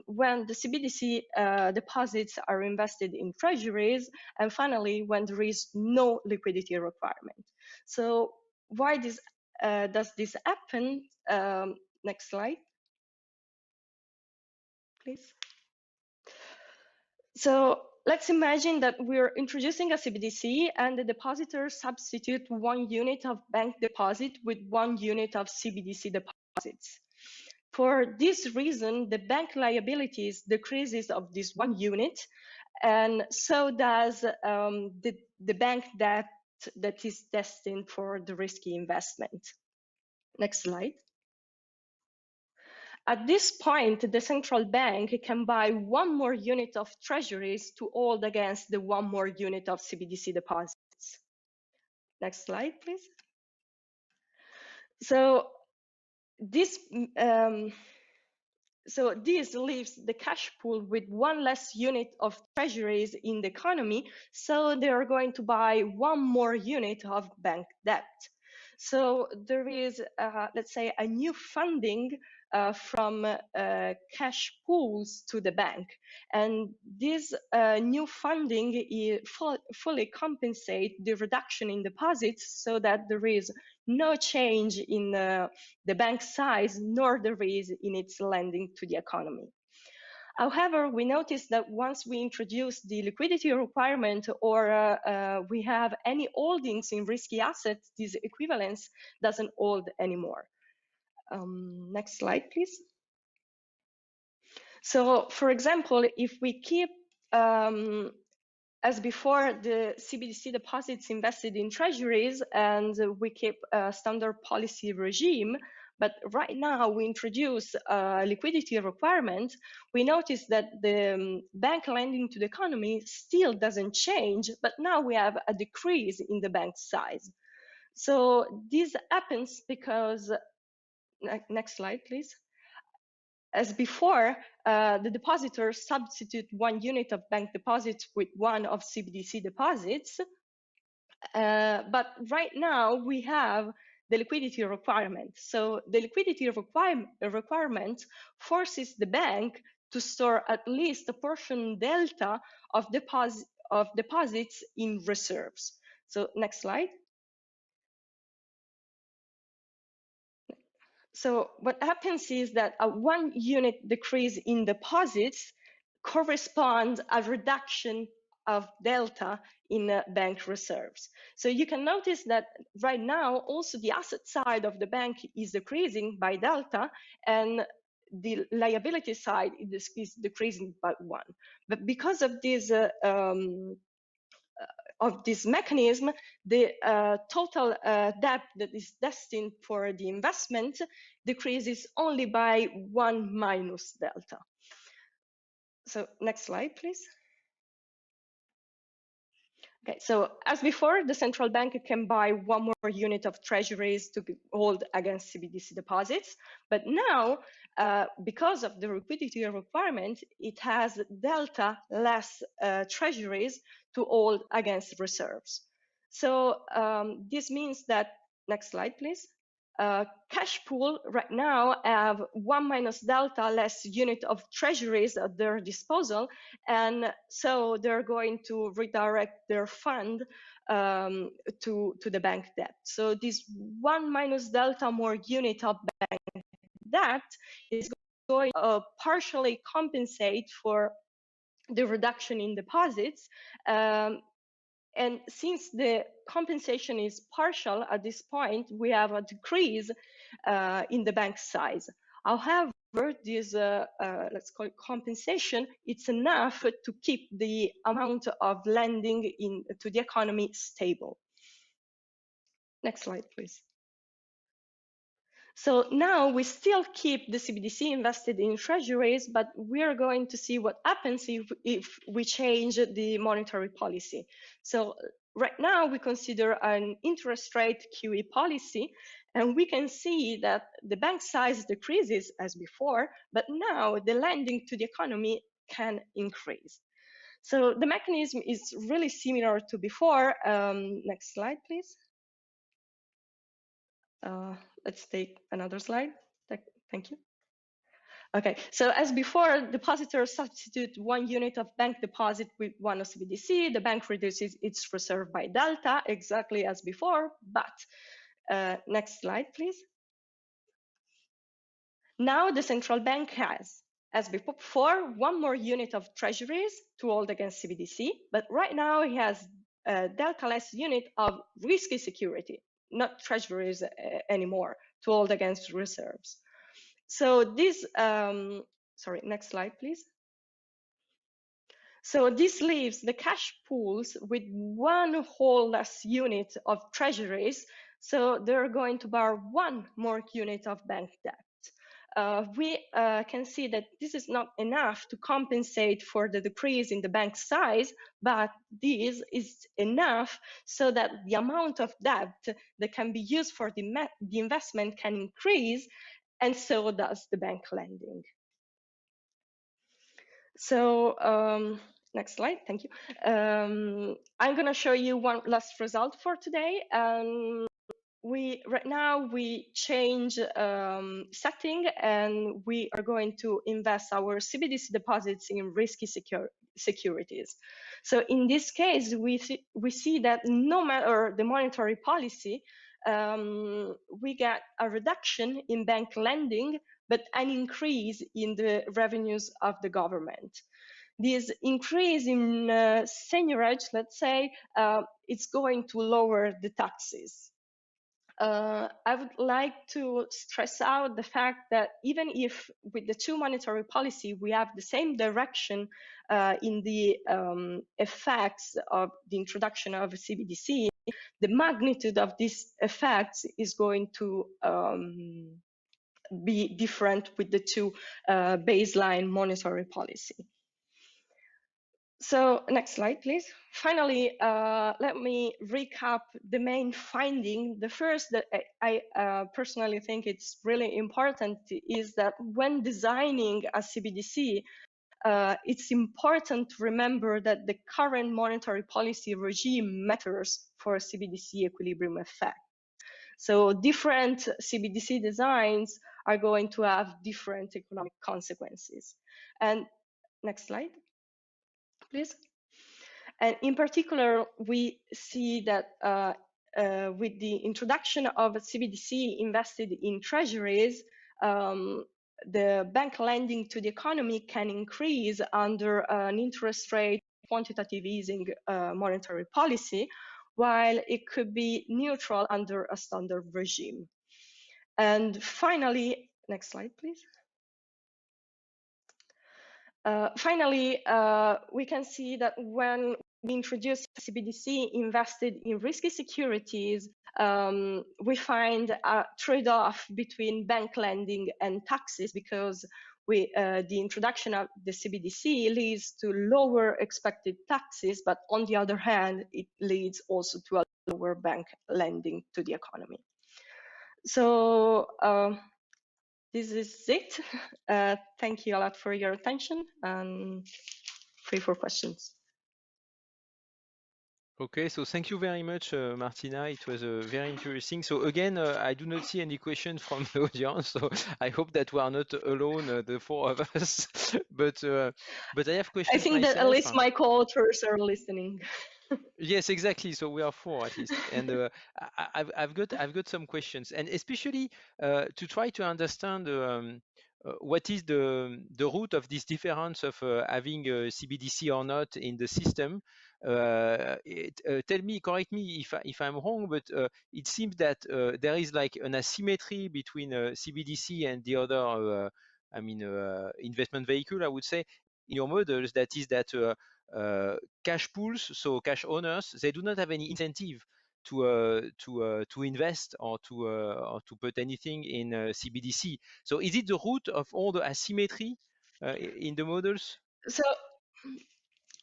when the CBDC deposits are invested in treasuries, and finally, when there is no liquidity requirement. So why does this happen? Next slide, please. So let's imagine that we're introducing a CBDC and the depositors substitute 1 unit of bank deposit with 1 unit of CBDC deposits. For this reason, the bank liabilities decreases of this 1 unit, and so does the bank debt that is destined for the risky investment. Next slide. At this point, the central bank can buy 1 more unit of treasuries to hold against the 1 more unit of CBDC deposits. Next slide, please. So this leaves the cash pool with 1 less unit of treasuries in the economy, so they are going to buy 1 more unit of bank debt. So there is, let's say, a new funding from cash pools to the bank. And this new funding fully compensate the reduction in deposits so that there is no change in the bank size, nor there is in its lending to the economy. However, we noticed that once we introduce the liquidity requirement or we have any holdings in risky assets, this equivalence doesn't hold anymore. Next slide, please. So, for example, if we keep, as before, the CBDC deposits invested in treasuries and we keep a standard policy regime, but right now we introduce a liquidity requirement, we notice that the bank lending to the economy still doesn't change, but now we have a decrease in the bank size. So this happens because, next slide, please. As before, the depositors substitute 1 unit of bank deposits with 1 of CBDC deposits, but right now we have the liquidity requirement. So the liquidity requirement forces the bank to store at least a portion delta of deposits in reserves. So next slide. So what happens is that a 1 unit decrease in deposits corresponds a reduction of delta in bank reserves. So you can notice that right now also the asset side of the bank is decreasing by delta and the liability side is decreasing by 1. But because of this mechanism, the total debt that is destined for the investment decreases only by 1 minus delta. So next slide, please. Okay, so as before, the central bank can buy 1 more unit of treasuries to hold against CBDC deposits. But now, because of the liquidity requirement, it has delta less treasuries to hold against reserves. So this means that, next slide, please. Cash pool right now have 1 minus delta less unit of treasuries at their disposal, and so they're going to redirect their fund to the bank debt. So this 1 minus delta more unit of bank debt is going to partially compensate for the reduction in deposits. And since the compensation is partial at this point, we have a decrease in the bank size. However, this, let's call it compensation, it's enough to keep the amount of lending to the economy stable. Next slide, please. So now we still keep the CBDC invested in treasuries, but we are going to see what happens if we change the monetary policy. So right now we consider an interest rate QE policy, and we can see that the bank size decreases as before, but now the lending to the economy can increase. So the mechanism is really similar to before. Next slide, please. Let's take another slide. Thank you. Okay, so as before, depositors substitute 1 unit of bank deposit with 1 of CBDC. The bank reduces its reserve by delta, exactly as before, but next slide, please. Now the central bank has, as before, 1 more unit of treasuries to hold against CBDC, but right now it has a delta-less unit of risky security, not treasuries anymore, to hold against reserves. So this, sorry, next slide, please. So this leaves the cash pools with one whole less unit of treasuries. So they're going to borrow one more unit of bank debt. We can see that this is not enough to compensate for the decrease in the bank size, but this is enough so that the amount of debt that can be used for the investment can increase, and so does the bank lending. So next slide, thank you. I'm going to show you one last result for today. Right now we change setting, and we are going to invest our CBDC deposits in risky securities. So in this case, we see that no matter the monetary policy, we get a reduction in bank lending, but an increase in the revenues of the government. This increase in seigniorage, let's say, it's going to lower the taxes. I would like to stress out the fact that even if with the two monetary policy we have the same direction in the effects of the introduction of CBDC, the magnitude of these effects is going to be different with the two baseline monetary policy. So next slide, please. Finally, let me recap the main finding. The first that I personally think it's really important is that when designing a CBDC, it's important to remember that the current monetary policy regime matters for CBDC equilibrium effect. So different CBDC designs are going to have different economic consequences. And next slide, please. And in particular, we see that with the introduction of CBDC invested in treasuries, the bank lending to the economy can increase under an interest rate quantitative easing monetary policy, while it could be neutral under a standard regime. And finally, next slide, please. Finally, we can see that when we introduce CBDC invested in risky securities, we find a trade-off between bank lending and taxes, because the introduction of the CBDC leads to lower expected taxes, but on the other hand, it leads also to a lower bank lending to the economy. So this is it. Thank you a lot for your attention, and free for questions. Okay, so thank you very much, Martina. It was very interesting. So again, I do not see any questions from the audience, so I hope that we are not alone, the four of us. But I have questions. I think myself. that at least my co-authors are listening. Yes, exactly. So we are four at least, and I've got some questions, and especially to try to understand what is the root of this difference of having a CBDC or not in the system. Tell me, correct me if I'm wrong, but it seems that there is like an asymmetry between CBDC and the other, investment vehicle, I would say, in your models. That is that cash pools, so cash owners, they do not have any incentive to invest or to put anything in CBDC. So is it the root of all the asymmetry in the models?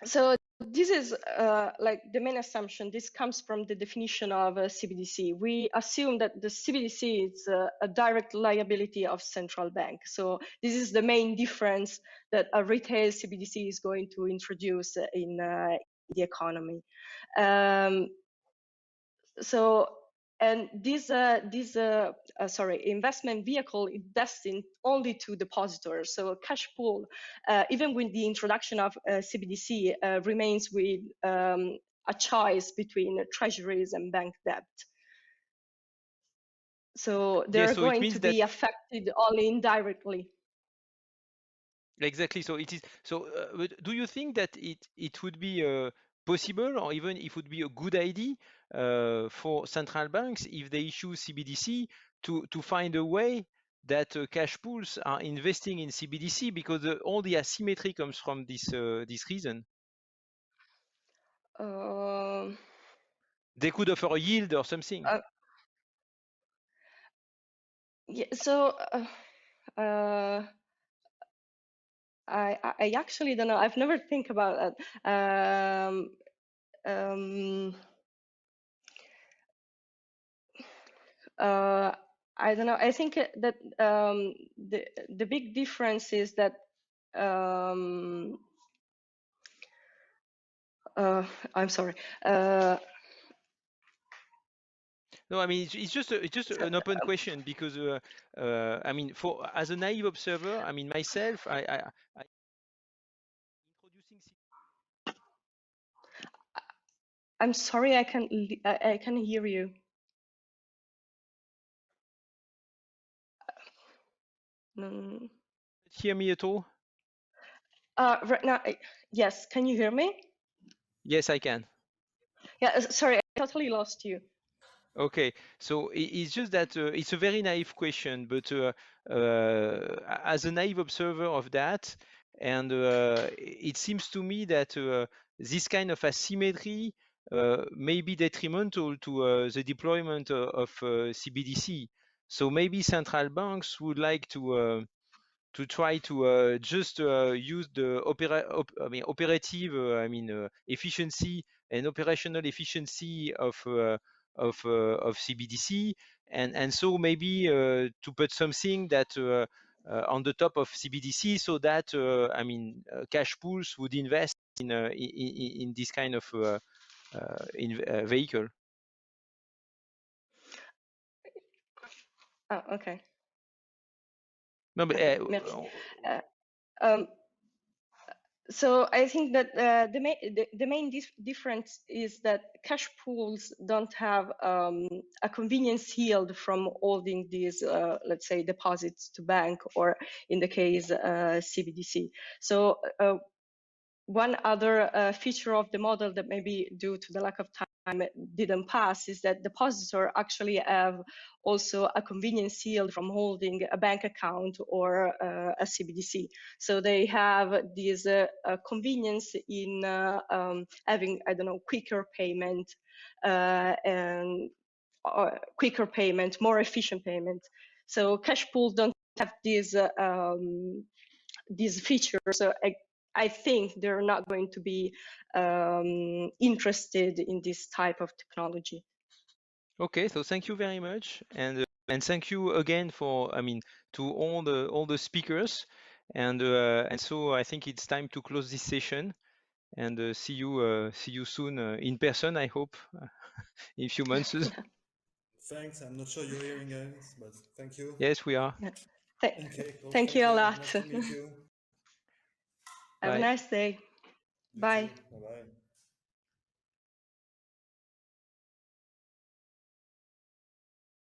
So this is like the main assumption. This comes from the definition of CBDC. We assume that the CBDC is a direct liability of central bank. So this is the main difference that a retail CBDC is going to introduce in the economy. And this investment vehicle is destined only to depositors. So a cash pool, even with the introduction of CBDC, remains with a choice between treasuries and bank debt. So they're going to be affected only indirectly. Exactly. So it is. So do you think that it would be possible, or even it would be a good idea for central banks, if they issue CBDC, to find a way that cash pools are investing in CBDC because all the asymmetry comes from this reason. They could offer a yield or something. Yeah, so I actually don't know. I've never think about that. I don't know. I think that the big difference is that I'm sorry. No, I mean it's just an open question because I mean, for as a naive observer, I mean myself, I introducing. I'm sorry, I can hear you. Hear me at all? Right now, yes. Can you hear me? Yes, I can. Yeah. Sorry, I totally lost you. Okay, so it's just that it's a very naive question, but as a naive observer of that, and it seems to me that this kind of asymmetry may be detrimental to the deployment of CBDC. So maybe central banks would like to try to just use the operative efficiency and operational efficiency of CBDC, and so maybe to put something that on the top of CBDC, so that cash pools would invest in this kind of vehicle. Oh, okay. No, but so I think that the main difference is that cash pools don't have a convenience yield from holding these, let's say, deposits to bank, or in the case CBDC. So one other feature of the model that maybe due to the lack of time didn't pass is that depositor actually have also a convenience yield from holding a bank account or a CBDC. So they have this convenience in having, I don't know, quicker payment and quicker payment, more efficient payment. So cash pools don't have these features. So I think they're not going to be interested in this type of technology. Okay, so thank you very much, and thank you again for, to all the speakers, and so I think it's time to close this session, and see you soon in person, I hope, in a few months. Thanks. I'm not sure you're hearing us, but thank you. Yes, we are. Yeah. Okay, cool. Thank you a lot. Nice to meet you. Have a nice day. Bye. Bye-bye.